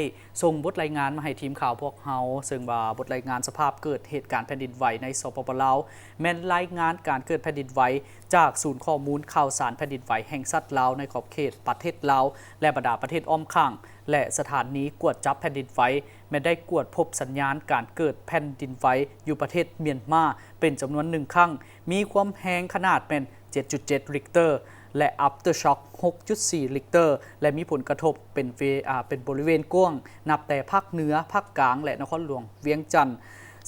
ส่งบทรายงานมาให้ทีมข่าวพวกเฮาซึ่งว่าบทรายงานสภาพเกิดเหตุการณ์แผ่นดินไหวในสปป.ลาวแม่นรายงานการเกิดแผ่นดินไหวจากศูนย์ข้อมูลข่าวสารแผ่นดินไหวแห่งชาติลาวในขอบเขตประเทศลาวและบรรดาประเทศอ้อมข้างและสถานีกวดจับแผ่นดินไหวแม้ได้กวดพบสัญญาณการเกิดแผ่นดินไหวอยู่ประเทศเมียนมาเป็นจำนวน1ครั้งมีความแรงขนาดเป็น 7.7 ริกเตอร์และ Aftershock 6.4 ริกเตอร์และมีผลกระทบเป็นบริเวณกว้างนับแต่ภาคเหนือภาคกลางและนครหลวงเวียงจันทร์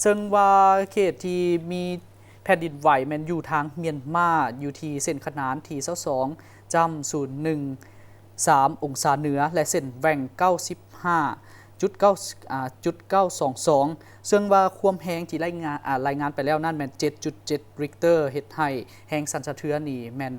ซึ่งว่าเขตที่มีแผ่นดินไหวแมันอยู่ทางเมียนมาอยู่ที่เส้นขนานที่22จำ013องศาเหนือและเส้นแหว่ง95.922ซึ่งว่าความแรงที่รายงานไปแล้วนั่นแม่น 7.7 ริกเตอร์เฮ็ดให้แรงสั่นสะเทือนนี่แม่น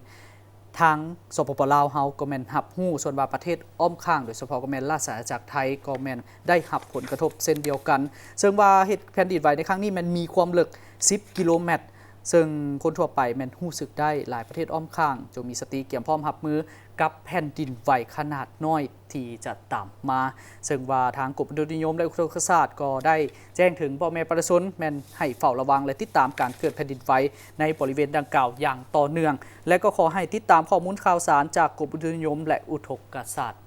ทางสปป.ลาวเฮาก็แม่นรับรู้ส่วนว่าประเทศอ้อมข้างโดยเฉพาะก็แม่นราชอาณาจักรไทยก็แม่นได้รับผลกระทบเช่นเดียวกันซึ่งว่าเหตุแผ่นดินไหวในครั้งนี้มันมีความลึก10กิโลเมตรซึ่งคนทั่วไปแม่นรู้สึกได้หลายประเทศอ้อมข้างจงมีสติเตรียมพร้อมรับมือ กับแผ่นดินไหวขนาดน้อยที่จะตามมา ซึ่งว่าทางกรมอุตุนิยมและอุตุศาสตร์ก็ได้แจ้งถึงพ่อแม่ประชาชนแม่นให้เฝ้าระวังและติดตามการเกิดแผ่นดินไหวในบริเวณดังกล่าวอย่างต่อเนื่อง และก็ขอให้ติดตามข้อมูลข่าวสารจากกรมอุตุนิยมและอุทกศาสตร์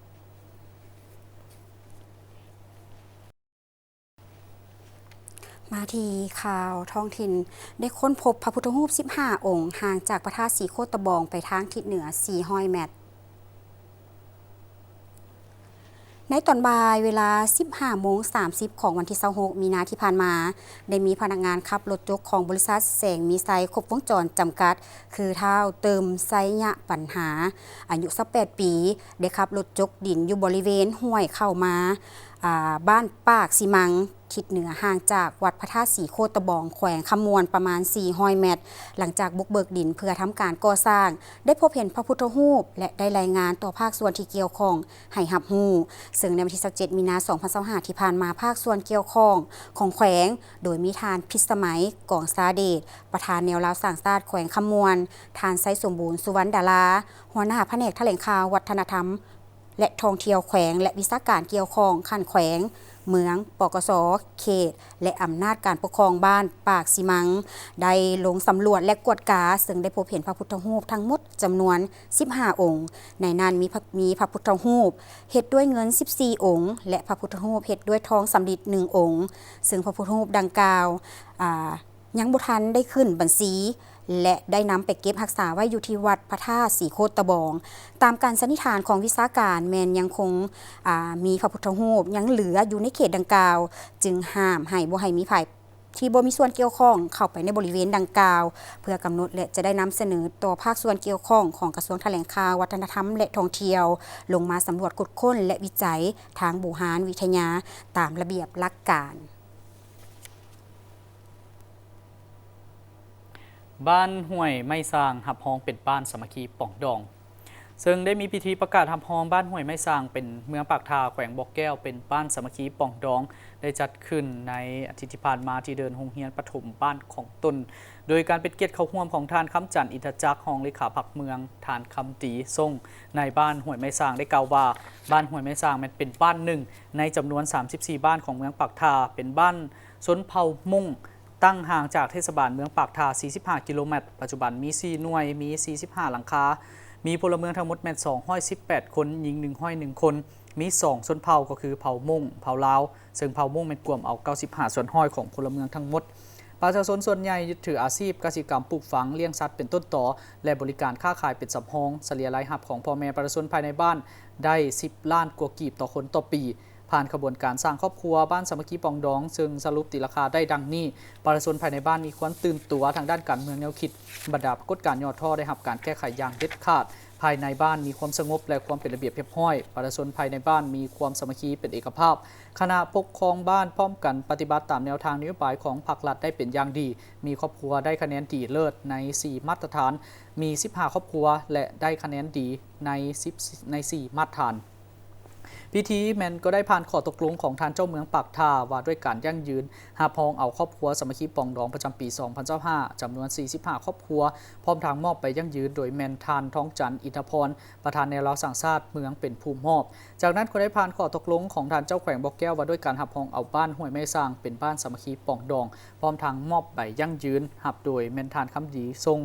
มาที่ข่าวท้องถิ่นได้ค้นพบพระพุทธรูป15 องค์ห่างจากพระธาตุสีโคตะบองไปทางทิศเหนือ400 เมตรในตอนบ่ายเวลา 15:30 ของวันที่26 มีนาที่ผ่านมาได้มีพนักงานขับรถยกของบริษัทแสงมีไซครบวงจรจำกัดคือเท้าเติมไซยะปัญหาอายุ18 ปีได้ขับรถยกดินอยู่บริเวณห้วยเข้ามาบ้านปากสีมังทิศเหนือห่างจากวัดพระธาตุสีโคตะบองแขวงขมวนประมาณ400 เมตรหลังจากบุกเบิกดินเพื่อทำการก่อสร้างได้พบเห็นพระพุทธรูปและได้รายงานต่อภาคส่วนที่เกี่ยวข้องให้รับรู้ซึ่งในวันที่27 มีนาคม 2025 ที่ผ่านมาภาคส่วนเกี่ยวข้องของแขวงโดยมีทานพิสมัยกองสาเดชประธานแนวราวสร้างชาติแขวงขมวนทานไซสมบูรณ์สุวรรณดาราหัวหน้าแผนกแถลงข่าววัฒนธรรมและท่องเที่ยวแขวงและวิชาการเกี่ยวข้องขั้นแขวงเมืองปกส.เขตและอำนาจการปกครองบ้านปากสีมังได้ลงสำรวจและกวดกาซึ่งได้พบเห็นพระพุทธรูปทั้งหมดจำนวน15 องค์ในนั้นมีพระพุทธรูปเฮ็ดด้วยเงิน14 องค์และพระพุทธรูปเฮ็ดด้วยทองสำริด1 องค์ซึ่งพระพุทธรูปดังกล่าวยังบ่ทันได้ขึ้นบัญชีและได้นำไปเก็บรักษาไว้อยู่ที่วัดพระธาตุสีโคตะบองตามการสันนิษฐานของวิชาการแมนยังคงมีพระพุทธรูปยังเหลืออยู่ในเขตดังกล่าวจึงห้ามให้บ่ให้มีภัยที่บ่มีส่วนเกี่ยวข้องเข้าไปในบริเวณดังกล่าวเพื่อกำหนดและจะได้นำเสนอต่อภาคส่วนเกี่ยวข้องของกระทรวงแถลงข่าววัฒนธรรมและท่องเที่ยวลงมาสำรวจขุดค้นและวิจัยทางบูหารวิทยาตามระเบียบหลักการบ้านห้วยไม้สร้างหับฮ้องเป็นบ้านสามัคคีป่องดองซึ่งได้มีพิธีประกาศหับฮ้องบ้านห้วยไม้สร้างเป็นเมืองปากทาแขวงบ่อแก้วเป็นบ้านสามัคคีป่องดองได้จัดขึ้นในอาทิตย์ที่ผ่านมาที่เดินโรงเรียนปฐมบ้านของตนโดยการเป็นเกียรติเข้าร่วมของทานคำจันทร์อินทจักรห้องเลขาพรรคเมืองทานคำตีทรงในบ้านห้วยไม้สร้างได้กล่าวว่าบ้านห้วยไม้สร้างมันเป็นบ้านหนึ่งในจำนวน34บ้านของเมืองปากทาเป็นบ้านชนเผ่ามุ่งตั้งห่างจากเทศบาลเมืองปากทา45 กิโลเมตรปัจจุบันมี4หน่วยมี45หลังคามีพลเมืองทั้งหมดแม่น218 คนหญิง101 คนมี2ชนเผ่าก็คือเผ่ามุ่งเผ่าลาวซึ่งเผ่ามุ่งเป็นกลุ่มเอา95ส่วนห้อยของพลเมืองทั้งหมดประชาชนส่วนใหญ่ยึดถืออาชีพเกษตรกรรมปลูกฝังเลี้ยงสัตว์เป็นต้นตอและบริการค้าขายเป็นสำรองเฉลี่ยรายรับของพ่อแม่ประชาชนภายในบ้านได้10 ล้านกว่ากีบต่อคนต่อปีผ่านขบวนการสร้างครอบครัวบ้านสามัคคีปองดองซึ่งสรุปตีราคาได้ดังนี้ประชาชนภายในบ้านมีความตื่นตัวทางด้านการเมืองแนวคิดบรรดาปรากฏการณ์ยอดท่อได้รับการแก้ไขอย่างเด็ดขาดภายในบ้านมีความสงบและความเป็นระเบียบเรียบร้อยประชาชนภายในบ้านมีความสามัคคีเป็นเอกภาพคณะปกครองบ้านพร้อมกันปฏิบัติตามแนวทางนโยบายของพรรครัฐได้เป็นอย่างดีมีครอบครัวได้คะแนนดีเลิศใน4มาตรฐานมี15ครอบครัวและได้คะแนนดีใน4มาตรฐานพิธีแมนก็ได้ผ่านข้อตกลงของทานเจ้าเมืองปากทาว่าด้วยการยั่งยืนหาพองเอาครอบครัวสามัคคีปองดองประจำปี 2025 จำนวน45ครอบครัวพร้อมทางมอบไปยั่งยืนโดยแมนทานท้องจันทร์อินทพรประธานแนวราวสังชาติเมืองเป็นผู้มอบจากนั้นก็ได้ผ่านข้อตกลงของทานเจ้าแขวงบ่อแก้วว่าด้วยการหาพองเอาบ้านห้วยไม้สร้างเป็นบ้านสามัคคีปองดองพร้อมทางมอบใบยั่งยืนหับโดยแมนทานคำดีทรง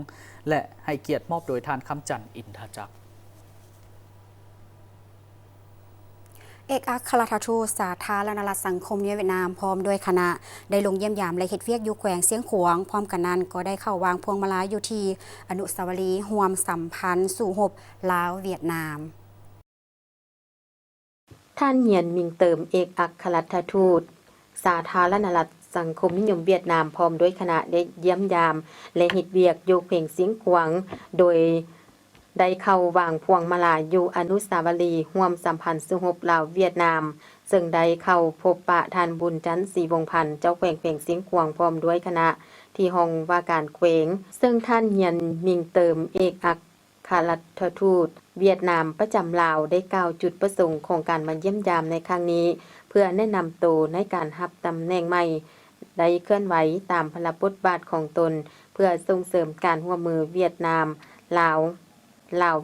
และให้เกียรติมอบโดยทานคำจันทร์อินทจักรเอกอัครราชทูตสาธารณรัฐสังคมเวียดนามพร้อมด้วยคณะได้ลงเยี่ยมยามและเฮ็ดเวียกอยู่แขวงเสียงขวางพร้อมกันนั้นก็ได้เข้าวางพวงมาลัยอยู่ที่อนุสาวรีย์ร่วมสัมพันธ์สู่หบลาวเวียดนามท่านเหียนมิงเติมเอกอัครราชทูตสาธารณรัฐสังคมนิยมเวียดนามพร้อมด้วยคณะได้เยี่ยมยามและเฮ็ดเวียกอยู่แขวงเสียงขวางโดยได้เข้าวางพวงมาลัยอยู่อนุสาวรีย์ร่วมสัมพันธ์สุหบลาวเวียดนามซึ่งได้เข้าพบปะท่านบุญจันทร์ศรีวงศ์พันธ์เจ้าแขวงเสียงขวางพร้อมด้วยคณะที่ห้องว่าการแขวงซึ่งท่านเหียนมิงเติมเอกอัครราชทูตเวียดนามประจำลาวได้กล่าวจุดประสงค์ของการมาเยี่ยมยามในครั้งนี้เพื่อแนะนำตัวในการรับตำแหน่งใหม่ได้เคลื่อนไหวตามพระบทบาทของตนเพื่อส่งเสริมการร่วมมือเวียดนามลาว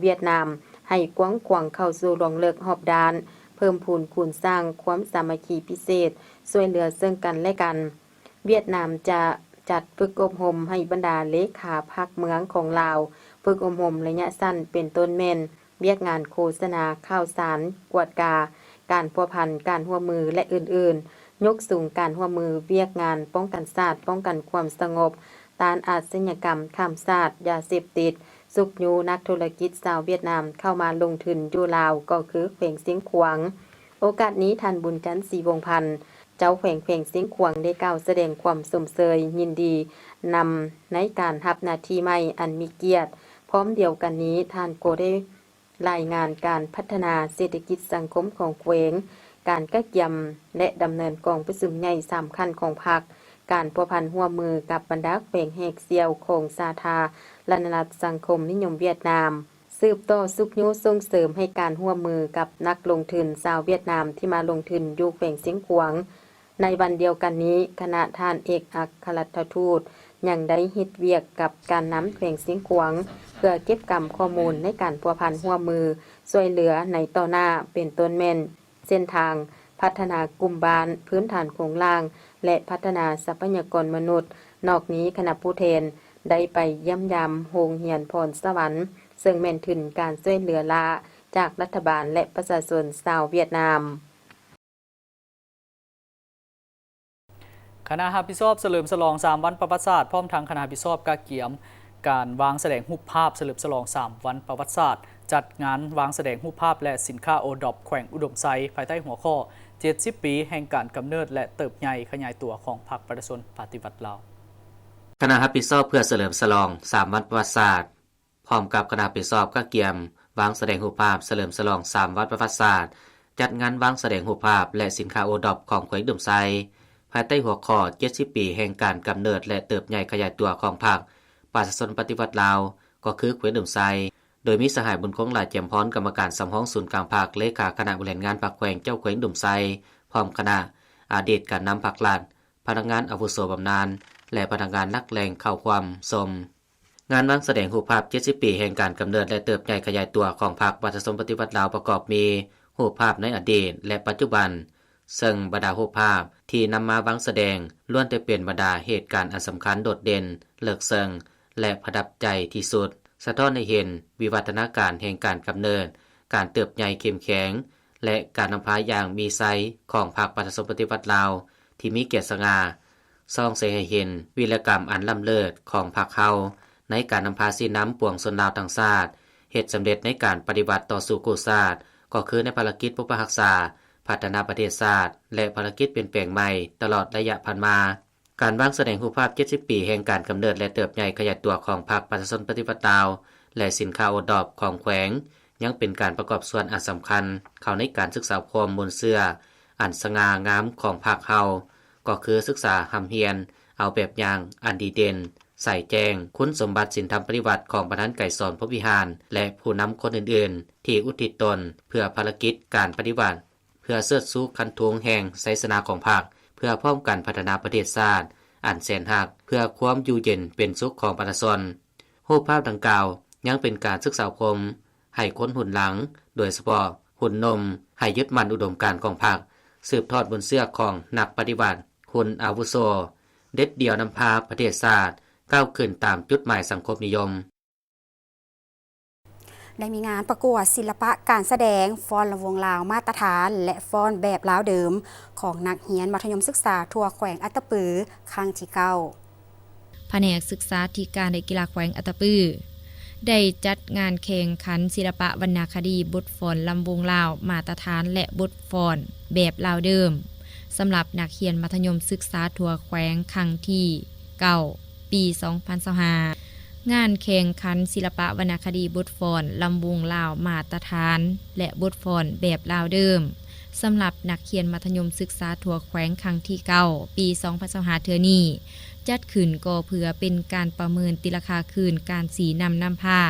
เวียดนาม ให้กว้างขวางเข้าสู่รองเลิกรอบด้านเพิ่มพูนคูณสร้างความสามัคคีพิเศษช่วยเหลือซึ่งกันและกันเวียดนามจะจัดฝึกอบรมให้บรรดาเลขาภาคเมืองของลาวฝึกอบรมระยะสั้นเป็นต้นแม่นเวียกงานโฆษณาข่าวสารกวดกาการพัวพันการร่วมมือและอื่นๆยกสูงการร่วมมือเวียกงานป้องกันชาติป้องกันความสงบต้านอาชญากรรมข้ามชาติยาเสพติดสุกยูนักธุรกิจชาวเวียดนามเข้ามาลงทุนอยู่ลาวก็คือแขวงเสียงขวางโอกาสนี้ท่านบุญจันทร์ศรีวงศ์พันธ์เจ้าแขวงเสียงขวางได้กล่าวแสดงความสมเสยยินดีนำในการรับหน้าที่ใหม่อันมีเกียรติพร้อมเดียวกันนี้ท่านก็ได้รายงานการพัฒนาเศรษฐกิจสังคมของแขวงการกะเกียมและดำเนินกองประชุมใหญ่3ขั้นของพรรคการพัวพันร่วมมือกับบรรดาแขวงแหกเซียวของสาธารณรัฐสังคมนิยมเวียดนามสืบต่อสุขยุส่งเสริมให้การร่วมมือกับนักลงทุนชาวเวียดนามที่มาลงทุนอยู่แขวงเสียงขวางในวันเดียวกันนี้คณะท่านเอกอัครราชทูตยังได้เฮ็ดเวียกกับการนำแขวงเสียงขวางเพื่อเก็บกำข้อมูลในการพัวพันร่วมมือช่วยเหลือในต่อหน้าเป็นต้นแม่นเส้นทางพัฒนากลุ่มบ้านพื้นฐานโครงล่างและพัฒนาทรัพยากรมนุษย์นอกนี้คณะผู้แทนได้ไปเยี่ยมยามโรงเรียนพรสวรรค์ซึ่งแม่นถึงการช่วยเหลือละจากรัฐบาลและประชาชนชาวเวียดนามคณะรับผิดชอบเฉลิมฉลอง3วันประวัติศาสตร์พร้อมทั้งคณะรับผิดชอบกาเกียมการวางแสดงรูปภาพเฉลิมฉลอง3วันประวัติศาสตร์จัดงานวางแสดงรูปภาพและสินค้าโอดอปแขวงอุดมไซภายใต้หัวข้อ70ปีแห่งการกำเนิดและเติบใหญ่ขยายตัวของพรรคประชาชนปฏิวัติลาวคณะรับผิดชอบเพื่อเฉลิมฉลอง3วันประวัติศาสตร์พร้อมกับคณะรับผิดชอบกาเกียมวางแสดงรูปภาพเฉลิมฉลอง3วันประวัติศาสตร์จัดงานวางแสดงรูปภาพและสินค้าโอดอปของแขวงอุดมไซภายใต้หัวข้อ70ปีแห่งการกำเนิดและเติบใหญ่ขยายตัวของพรรคประชาชนปฏิวัติลาวก็คือแขวงอุดมไซโดยมีสหายบุญคงหลายแจ่มพรกรรมการสำห้องศูนย์กลางพรรคเลขาคณะบริหารงานพรรคแขวงเจ้าแขวงอุดมไซพร้อมคณะอดีตการนำพรรครัฐพนักงานอาวุโสบำนาญและพนักงานนักแรงเข้าความสมงานวางแสดงรูปภาพ70ปีแห่งการกำเนิดและเติบใหญ่ขยายตัวของพรรคประชาชนปฏิวัติลาวประกอบมีรูปภาพในอดีตและปัจจุบันซึ่งบรรดารูปภาพที่นำมาวางแสดงล้วนแต่เป็นบรรดาเหตุการณ์อันสำคัญโดดเด่นเลิกเซิงและประทับใจที่สุดสะท้อนให้เห็นวิวัฒนาการแห่งการกำเนิดการเติบใหญ่เข้มแข็งและการนำพาอย่างมีไซของพรรคประชาชนปฏิวัติลาวที่มีเกียรติสง่าส่องแสงให้เห็นวีรกรรมอันล้ำเลิศของพรรคเฮาในการนำพาสีน้ำปวงชนลาวทั้งชาติเฮ็ดสำเร็จในการปฏิบัติต่อสู่กู้ชาติก็คือในภารกิจปกปักรักษาพัฒนาประเทศชาติและภารกิจเปลี่ยนแปลงใหม่ตลอดระยะผ่านมาการวางแสดงรูปภาพ70ปีแห่งการกำเนิดและเติบใหญ่ขยายตัวของพรรคประชาชนปฏิวัติลาวและสินค้าโอดอปของแขวงยังเป็นการประกอบส่วนอันสำคัญเข้าในการศึกษาความมนเชื่ออันสง่างามของพรรคเฮาก็คือศึกษาหำเฮียนเอาแบบอย่างอันดีเด่นใส่แจงคุณสมบัติศีลธรรมปฏิบัติของประธานไก่สอนพระวิหารและผู้นำคนอื่นๆที่อุทิศตนเพื่อภารกิจการปฏิบัติเพื่อเสิร์ชสู่คันทวงแห่งไสยศนาของพรรคเพื่อพร้อมกันพัฒนาประเทศชาติอันแสนหักเพื่อความอยู่เย็นเป็นสุขของประชาชนรูปภาพดังกล่าวยังเป็นการศึกษาคมให้คนหุ่นหลังโดยเฉพาะหุ่นนมให้ยึดมั่นอุดมการณ์ของพรรคสืบทอดบนเสื้อของนักปฏิบัติคุณอาวุโสเด็ดเดี่ยวนำพาประเทศชาติก้าวขึ้นตามจุดหมายสังคมนิยมได้มีงานประกวดศิลปะการแสดงฟ้อนรำวงลาวมาตรฐานและฟ้อนแบบลาวเดิมของนักเรียนมัธยมศึกษาทั่วแขวงอัตตปือครั้งที่9แผนกศึกษาธิการในกีฬาแขวงอัตตปือได้จัดงานแข่งขันศิลปะวรรณคดีบทฟ้อนลำวงลาวมาตรฐานและบทฟ้อนแบบลาวเดิมสำหรับนักเรียนมัธยมศึกษาทั่วแขวงครั้งที่9ปี2025งานแข่งขันศิลปะวรรณคดีบทฟ้อนลำวงลาวมาตรฐานและบทฟ้อนแบบลาวเดิมสำหรับนักเรียนมัธยมศึกษาทั่วแขวงครั้งที่9ปี2025เทื่อนี้จัดขึ้นก็เพื่อเป็นการประเมินติราคาคืนการสีนำผ้า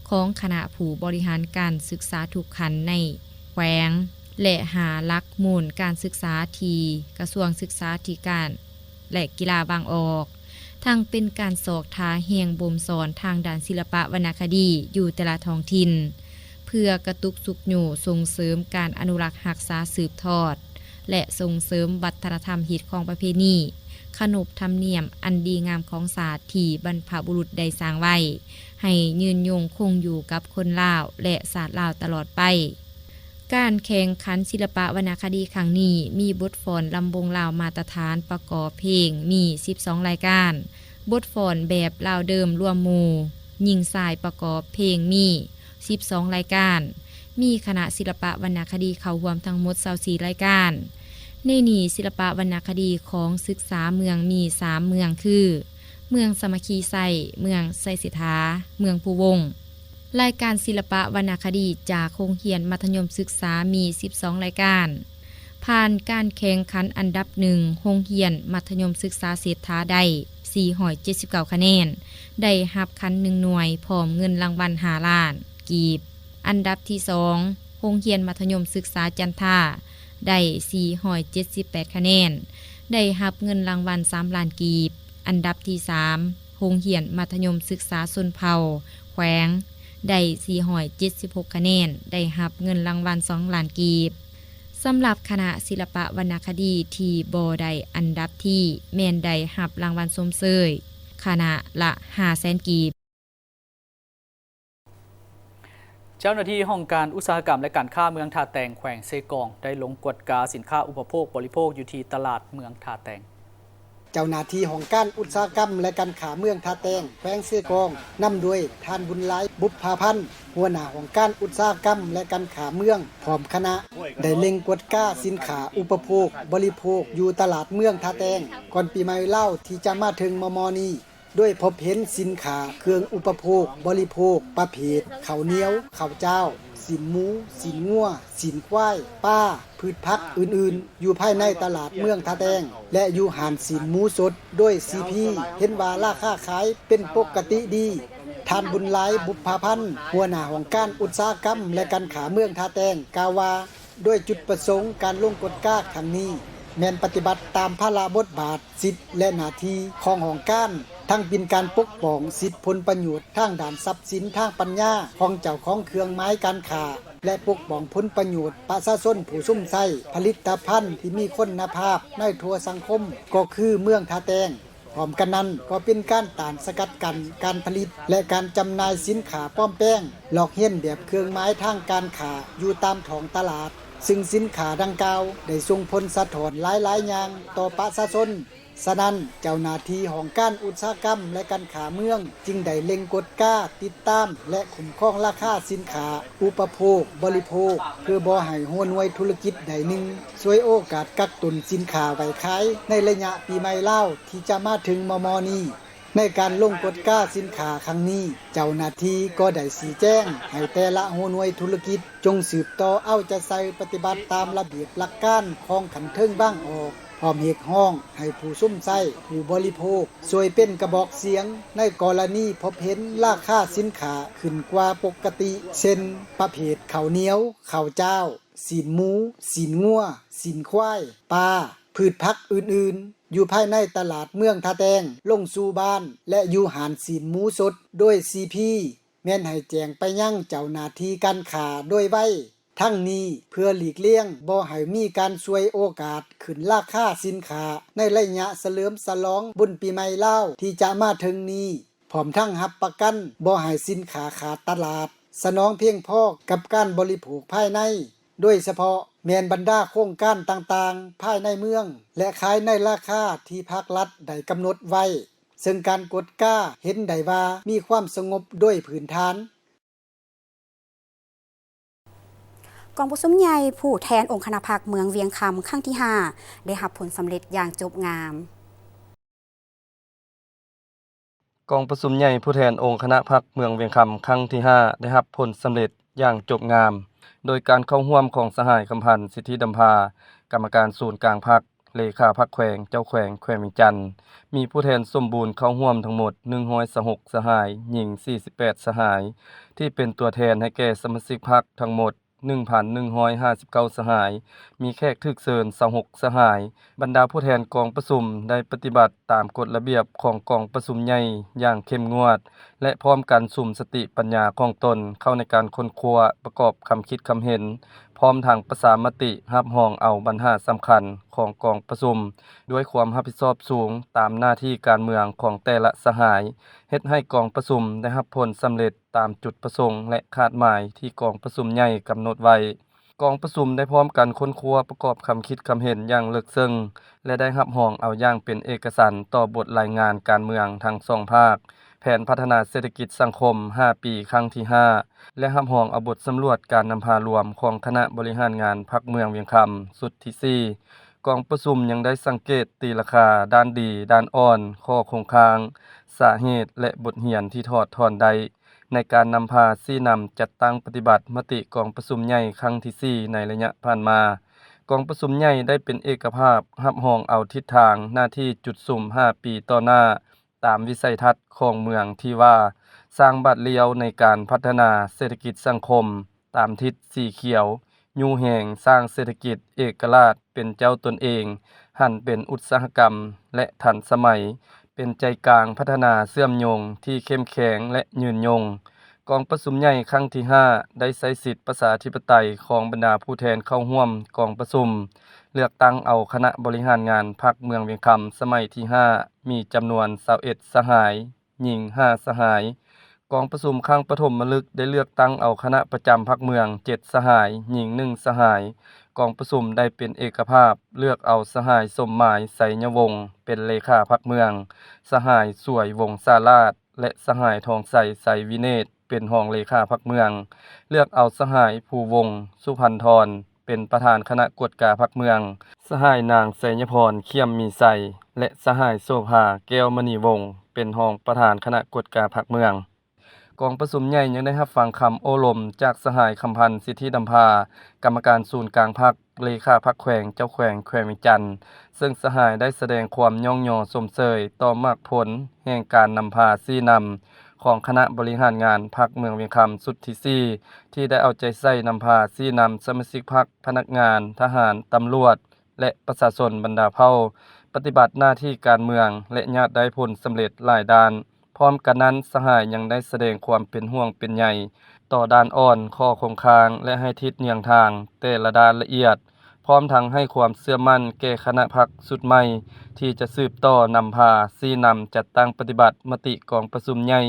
ของคณะผู้บริหารการศึกษาทุกขั้นในแขวงและหาหลักมูลการศึกษาที่กระทรวงศึกษาธิการและกีฬาบางออกทั้งเป็นการสอกท้าแห่งบ่มสอนทางด้านศิลปะวรรณคดีอยู่แต่ละท้องถิ่น เพื่อกระตุกสุกอยู่ส่งเสริมการอนุรักษ์รักษาสืบทอดและส่งเสริมวัฒนธรรมฮิตของประเพณีขนบธรรมเนียมอันดีงามของศาสตร์ที่บรรพบุรุษได้สร้างไว้ให้ยืนยงคงอยู่กับคนลาวและศาสตร์ลาวตลอดไปการแข่งขันศิลปะวรรณคดีครั้งนี้มีบทฟ้อนลำวงลาวมาตรฐานประกอบเพลงมี12รายการบทฟ้อนแบบลาวเดิมรวมหมู่ยิงสายประกอบเพลงมี12รายการมีคณะศิลปะวรรณคดีเข้าร่วมทั้งหมด24รายการในนี้ศิลปะวรรณคดีของศึกษาเมืองมี3เมืองคือเมืองสามัคคีไซเมืองไซสิทธาเมืองภูวงรายการศิลปะวรรณคดีจากโรงเรียนมัธยมศึกษามี12รายการผ่านการแข่งขันอันดับ1โรงเรียนมัธยมศึกษาเศรษฐาได้479คะแนนได้รับคัน1หน่วยพร้อมเงินรางวัล5ล้านกีบอันดับที่2โรงเรียนมัธยมศึกษาจันทาได้478คะแนนได้รับเงินรางวัล3ล้านกีบอันดับที่3โรงเรียนมัธยมศึกษาชนเผ่าแขวงได้476คะแนนได้รับเงินรางวัล2ล้านกีบสำหรับคณะศิลปะวรรณคดีที่บ่ได้อันดับที่แม่นได้รับรางวัลชมเชยคณะละ500,000กีบเจ้าหน้าที่ห้องการอุตสาหกรรมและการค้าเมืองท่าแตงแขวงเซกองได้ลงกวดกาสินค้าอุปโภคบริโภคอยู่ที่ตลาดเมืองท่าแตงเจ้าหน้าที่ของการอุตสาหกรรมและการค้าเมืองท่าแตงแขวงเซกองนำโดยท่านบุญหลายบุพภาพันธ์หัวหน้าของการอุตสาหกรรมและการค้าเมืองพร้อมคณะได้เล็งกวดกาสินค้าอุปโภคบริโภคอยู่ตลาดเมืองท่าแตงก่อนปีใหม่เล่าที่จะมาถึงม.นี้ด้วยพบเห็นสินค้าเครื่องอุปโภคบริโภคประเภทข้าวเหนียวข้าวเจ้าสินหมูสินงัวสินควายป้าพืชผักอื่นๆอยู่ภายในตลาดเมืองท่าแตงและอยู่หานสินหมูสดด้วย CP เห็นว่าราคาขายเป็นปกติดีท่านบุญหลายบุพภาพันธ์หัวหน้าของการอุตสาหกรรมและการค้าเมืองท่าแตงกล่าวว่าด้วยจุดประสงค์การลงกฎกาครั้งนี้แม่นปฏิบัติตามภาระบทบาทสิทธิและหน้าที่ของของการทั้งเป็นการปกป้องสิทธิผลประโยชน์ทางด้านทรัพย์สินทางปัญญาของเจ้าของเครื่องไม้การค้าและปกป้องผลประโยชน์ประชาชนผู้ซุ่มไส้ผลิตภัณฑ์ที่มีคุณภาพในทั่วสังคมก็คือเมืองท่าแตงพร้อมกันนั้นก็เป็นการต้านสกัดกั้นการผลิตและการจำหน่ายสินค้าปลอมแปลงหลอกเลียนแบบเครื่องไม้ทางการค้าอยู่ตามท้องตลาดซึ่งสินค้าดังกล่าวได้ส่งผลสะท้อนหลายๆอย่างต่อประชาชนฉะนั้นเจ้าหน้าที่ของการอุตสาหกรรมและการค้าเมืองจึงได้เล็งกฎกาติดตามและคุ้มครองราคาสินค้าอุปโภคบริโภคเพื่อบ่ให้หัวหน่วยธุรกิจใดหนึ่งช่วยโอกาสกักตุนสินค้าไว้ขายในระยะปีใหม่ลาวที่จะมาถึงม.นี้ในการลงกฎกาสินค้าครั้งนี้เจ้าหน้าที่ก็ได้ชี้แจงให้แต่ละหัวหน่วยธุรกิจจงสืบต่อเอาใจใส่ปฏิบัติตามระเบียบหลักการของขันเทิงบ้างออกพร้อมเรียกร้องให้ผู้ซุ่มไส้ผู้บริโภคช่วยเป็นกระบอกเสียงในกรณีพบเห็นราคาสินค้าขึ้นกว่าปกติเช่นประเภทข้าวเหนียวข้าวเจ้าสินหมูสินงัวสินควายปลาพืชผักอื่นๆอยู่ภายในตลาดเมืองท่าแตงลงสู่บ้านและอยู่หานสินหมูสดโดย CP แม่นให้แจ้งไปยังเจ้าหน้าที่การค้าโดยไวทั้งนี้เพื่อหลีกเลี่ยงบ่ให้มีการช่วยโอกาสขึ้นราคาสินค้าในระยะเฉลิมฉลองบุญปีใหม่ลาวที่จะมาถึงนี้พร้อมทั้งรับประกันบ่ให้สินค้าขาดตลาดสนองเพียงพอกับการบริโภคภายในโดยเฉพาะแม่นบรรดาโครงการต่างๆภายในเมืองและขายในราคาที่ภาครัฐได้กำหนดไว้ซึ่งการกฎกาเห็นได้ว่ามีความสงบด้วยพื้นฐานกองผู้สมใหญ่ผู้แทนองค์คณะพรรคเมืองเวียงคำครั้งที่5ได้รับผลสำเร็จอย่างจบงามกองประชุมใหญ่ผู้แทนองค์คณะพรรคเมืองเวียงคำครั้งที่5ได้รับผลสำเร็จอย่างจบงามโดยการเข้าร่วมของสหายคำพันธ์สิทธิดำพากรรมการศูนย์กลางพรรคเลขาพรรคแขวงเจ้าแขวงแขวงเวียงจันทน์มีผู้แทนสมบูรณ์เข้าร่วมทั้งหมด126สหายหญิง48สหายที่เป็นตัวแทนให้แก่สมาชิกพรรคทั้งหมด 1,159 สหายมีแขกถึกเชิญ26 สหายบรรดาผู้แทนกองประชุมได้ปฏิบัติตามกฎระเบียบของกองประชุมใหญ่อย่างเข้มงวดและพร้อมกันสุ่มสติปัญญาของตนเข้าในการค้นคว้าประกอบคำคิดคำเห็นพร้อมทางประชามติรับรองเอาปัญหาสำคัญของกองประชุมด้วยความรับผิดชอบสูงตามหน้าที่การเมืองของแต่ละสหายเฮ็ดให้กองประชุมได้รับผลสำเร็จตามจุดประสงค์และคาดหมายที่กองประชุมใหญ่กำหนดไว้กองประชุมได้พร้อมกันค้นคว้าประกอบคำคิดคำเห็นอย่างลึกซึ้งและได้รับรองเอาอย่างเป็นเอกสารต่อบทรายงานการเมืองทั้ง2ภาคแผนพัฒนาเศรษฐกิจสังคม5ปีครั้งที่5และรับรองเอาบทสำรวจการนำพารวมของคณะบริหารงานพรรคเมืองเวียงคำสุดที่4กองประชุมยังได้สังเกตตีราคาด้านดีด้านอ่อนข้อคงค้างสาเหตุและบทเรียนที่ถอดถอนได้ในการนำพาชี้นำจัดตั้งปฏิบัติมติกองประชุมใหญ่ครั้งที่4ในระยะผ่านมากองประชุมใหญ่ได้เป็นเอกภาพรับรองเอาทิศทางหน้าที่จุดสุ่ม5ปีต่อหน้าตามวิสัยทัศน์ของเมืองที่ว่าสร้างบัดเลี้ยวในการพัฒนาเศรษฐกิจสังคมตามทิศสีเขียวยูแห่งสร้างเศรษฐกิจเอกราชเป็นเจ้าตนเองหันเป็นอุตสาหกรรมและทันสมัยเป็นใจกลางพัฒนาเชื่อมโยงที่เข้มแข็งและยืนยงกองประชุมใหญ่ครั้งที่5ได้ใช้สิทธิประชาธิปไตยของบรรดาผู้แทนเข้าร่วมกองประชุมเลือกตั้งเอาคณะบริหารงานพรรคเมืองเวียงคำสมัยที่5มีจำนวน21 สหายหญิง5 สหายกองประชุมครั้งปฐมฤกษ์ได้เลือกตั้งเอาคณะประจำพรรคเมือง7 สหายหญิง1 สหายกองประชุมได้เป็นเอกภาพเลือกเอาสหายสมหมายไสยวงศ์เป็นเลขาพรรคเมืองสหายสวยวงศ์สาราชและสหายทองใสไสวิเนศเป็นรองเลขาพรรคเมืองเลือกเอาสหายภูวงศ์สุพันธรเป็นประธานคณะกวดกาพรรคเมืองสหายนางไสยพรเขี้ยมมีไสและสหายโสภาแก้วมณีวงศ์เป็นรองประธานคณะกวดกาพรรคเมืองกองประชุมใหญ่ยังได้รับฟังคำโอ้ลมจากสหายคำพันธ์สิทธิดำพากรรมการศูนย์กลางพรรคเลขาพรรคแขวงเจ้าแขวงแขวงเวียงจันทน์ซึ่งสหายได้แสดงความย่องยอสมเสยต่อมรรคผลแห่งการนำพาชี้นำของคณะบริหารงานพรรคเมืองเวียงคำสุดที่4ที่ได้เอาใจใส่นำพาชี้นำสมาชิกพรรคพนักงานทหารตำรวจและประชาชนบรรดาเผ่าปฏิบัติหน้าที่การเมืองและญาติได้ผลสำเร็จหลายด้านพร้อมกันนั้นสหายยังได้แสดงความเป็นห่วงเป็นใยต่อด้านอ่อนข้อคงค้างและให้ทิศเนียงทางแต่ละด้านละเอียดพร้อมทั้งให้ความเชื่อมั่นแก่คณะพรรคสุดใหม่ที่จะสืบต่อนำพาชี้นำจัดตั้งปฏิบัติมติกองประชุมใหญ่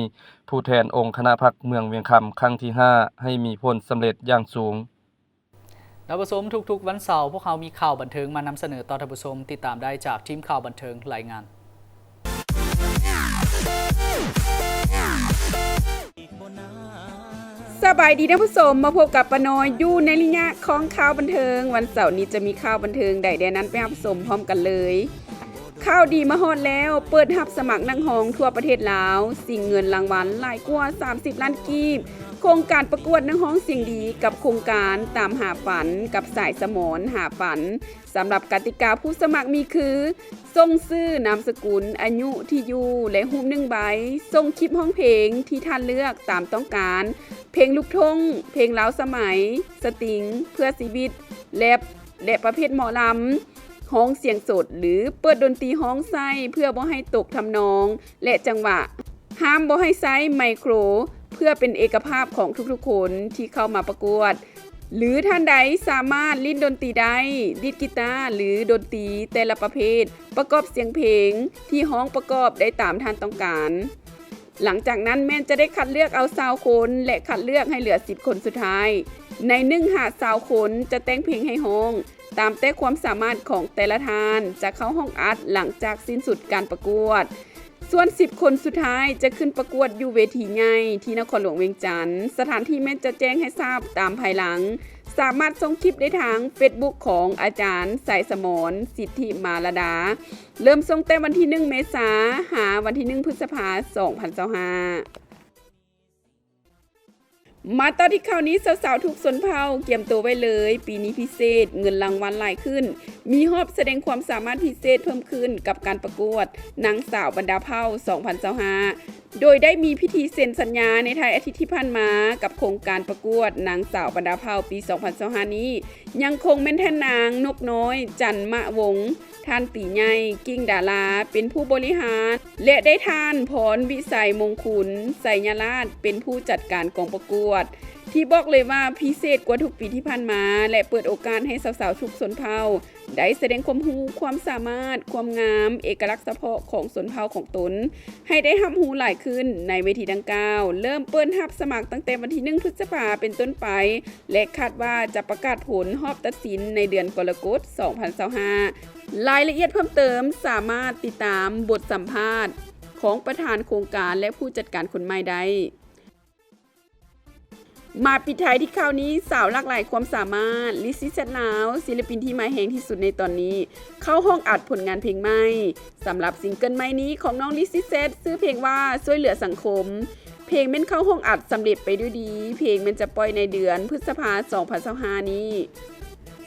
ผู้แทนองค์คณะพรรคเมืองเวียงคำครั้งที่5ให้มีผลสำเร็จอย่างสูงท่านผู้ชมทุกๆวันเสาร์พวกเขามีข่าวบันเทิงมานำเสนอต่อท่านผู้ชมติดตามได้จากทีมข่าวบันเทิงรายงานสบายดีท่านผู้ชมมาพบกับป้าน้อยอยู่ในลิญะของข่าวบันเทิงวันเสาร์นี้จะมีข่าวบันเทิงใดๆนั้นไปรับชมพร้อมกันเลยข่าวดีมาฮอดแล้วเปิดรับสมัครนักร้องทั่วประเทศลาวสิ่งเงินรางวัลหลายกว่า30 ล้านกีบโครงการประกวดนักร้องเสียงดีกับโครงการตามหาฝันกับสายสมรหาฝันสำหรับกติกาผู้สมัครมีคือส่งชื่อนามสกุลอายุที่อยู่และรูป1 ใบส่งคลิปห้องเพลงที่ท่านเลือกตามต้องการเพลงลูกทุ่งเพลงล้าวสมัยสตริงเพื่อชีวิตแรปและประเภทหมอลำร้องเสียงสดหรือเปิดดนตรีร้องไส้เพื่อบ่ให้ตกทำนองและจังหวะห้ามบ่ให้ใช้ไมโครเพื่อเป็นเอกภาพของทุกๆคนที่เข้ามาประกวดหรือท่านใดสามารถเล่นดนตรีได้ดีดกีตาร์หรือดนตรีแต่ละประเภทประกอบเสียงเพลงที่ร้องประกอบได้ตามท่านต้องการหลังจากนั้นแม่นจะได้คัดเลือกเอา20 คนและคัดเลือกให้เหลือ10 คนสุดท้ายใน20 คนจะแต่งเพลงให้ร้องตามแต่ความสามารถของแต่ละท่านจะเข้าห้องอัดหลังจากสิ้นสุดการประกวดส่วน10 คนสุดท้ายจะขึ้นประกวดอยู่เวทีใหญ่ที่นครหลวงเวียงจันทร์สถานที่แม่นจะแจ้งให้ทราบตามภายหลังสามารถส่งคลิปได้ทาง Facebook ของอาจารย์สายสมรสิทธิมาลดาเริ่มส่งแต่วันที่1 เมษายนหาวันที่1 พฤษภาคม 2025มาต่อที่ข่าวนี้สาวๆทุกชนเผ่าเตรียมตัวไว้เลยปีนี้พิเศษเงินรางวัลหลายขึ้นมีรอบแสดงความสามารถพิเศษเพิ่มขึ้นกับการประกวดนางสาวบรรดาเผ่า2025 โดยได้มีพิธีเซ็นสัญญาในท้ายอาทิตย์ที่ผ่านมากับโครงการประกวดนางสาวบรรดาเผ่าปี 2025 นี้ยังคงแม่นแท่นนางนกน้อยจันมะวงศ์ท่านตีใหญ่กิ้งดาราเป็นผู้บริหารและได้ท่านพรวิสัยมงคุณไสยราชเป็นผู้จัดการกองประกวดที่บอกเลยว่าพิเศษกว่าทุกปีที่ผ่านมาและเปิดโอกาสให้สาวๆทุกชนเผ่าได้แสดงความรู้ความสามารถความงามเอกลักษณ์เฉพาะของชนเผ่าของตนให้ได้รับรู้หลายขึ้นในเวทีดังกล่าวเริ่มเปิดรับสมัครตั้งแต่วันที่1 พฤษภาคมเป็นต้นไปและคาดว่าจะประกาศผลรอบตัดสินในเดือนกรกฎาคม 2025 รายละเอียดเพิ่มเติมสามารถติดตามบทสัมภาษณ์ของประธานโครงการและผู้จัดการคนใหม่ได้มาปิดท้ายที่ข่าวนี้สาวหลากหลายความสามารถลิซซี่เซตลาวศิลปินที่มาแห่งที่สุดในตอนนี้เข้าห้องอัดผลงานเพลงใหม่สำหรับซิงเกิลใหม่นี้ของน้องลิซซี่เซตชื่อเพลงว่าช่วยเหลือสังคมเพลงมันเข้าห้องอัดสำเร็จไปด้วยดีเพลงมันจะปล่อยในเดือนพฤษภาคม 2025 นี้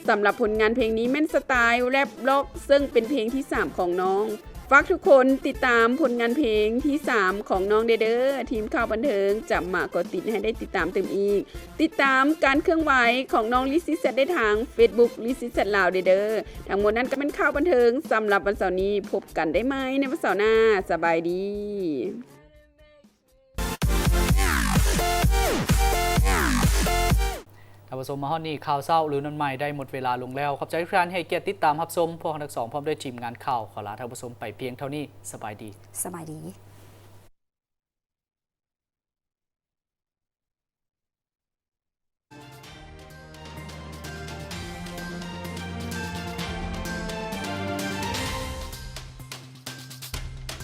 สำหรับผลงานเพลงนี้แม่นสไตล์แรปร็อกซึ่งเป็นเพลงที่ 3 ของน้องฝากทุกคนติดตามผลงานเพลงที่ 3 ของน้องเด้อทีมข่าวบันเทิงจะมากดติดให้ได้ติดตามเต็มอีกติดตามการเคลื่อนไหวของน้องลิซซี่เซตได้ทาง Facebook ลิซซี่เซตลาวเด้อทั้งหมดนั้นก็เป็นข่าวบันเทิงสำหรับวันเสาร์นี้พบกันได้ไหมในวันเสาร์หน้าสบายดีท่านผู้ชมมาฮอดนี้ข่าวเศร้าหรือนนใหม่ได้หมดเวลาลงแล้วขอบใจทุกท่านให้เกียรติติดตามรับชมพวกทั้งสองพร้อมด้วยทีมงานข่าวขอลาท่านผู้ชมไปเพียงเท่านี้สบายดี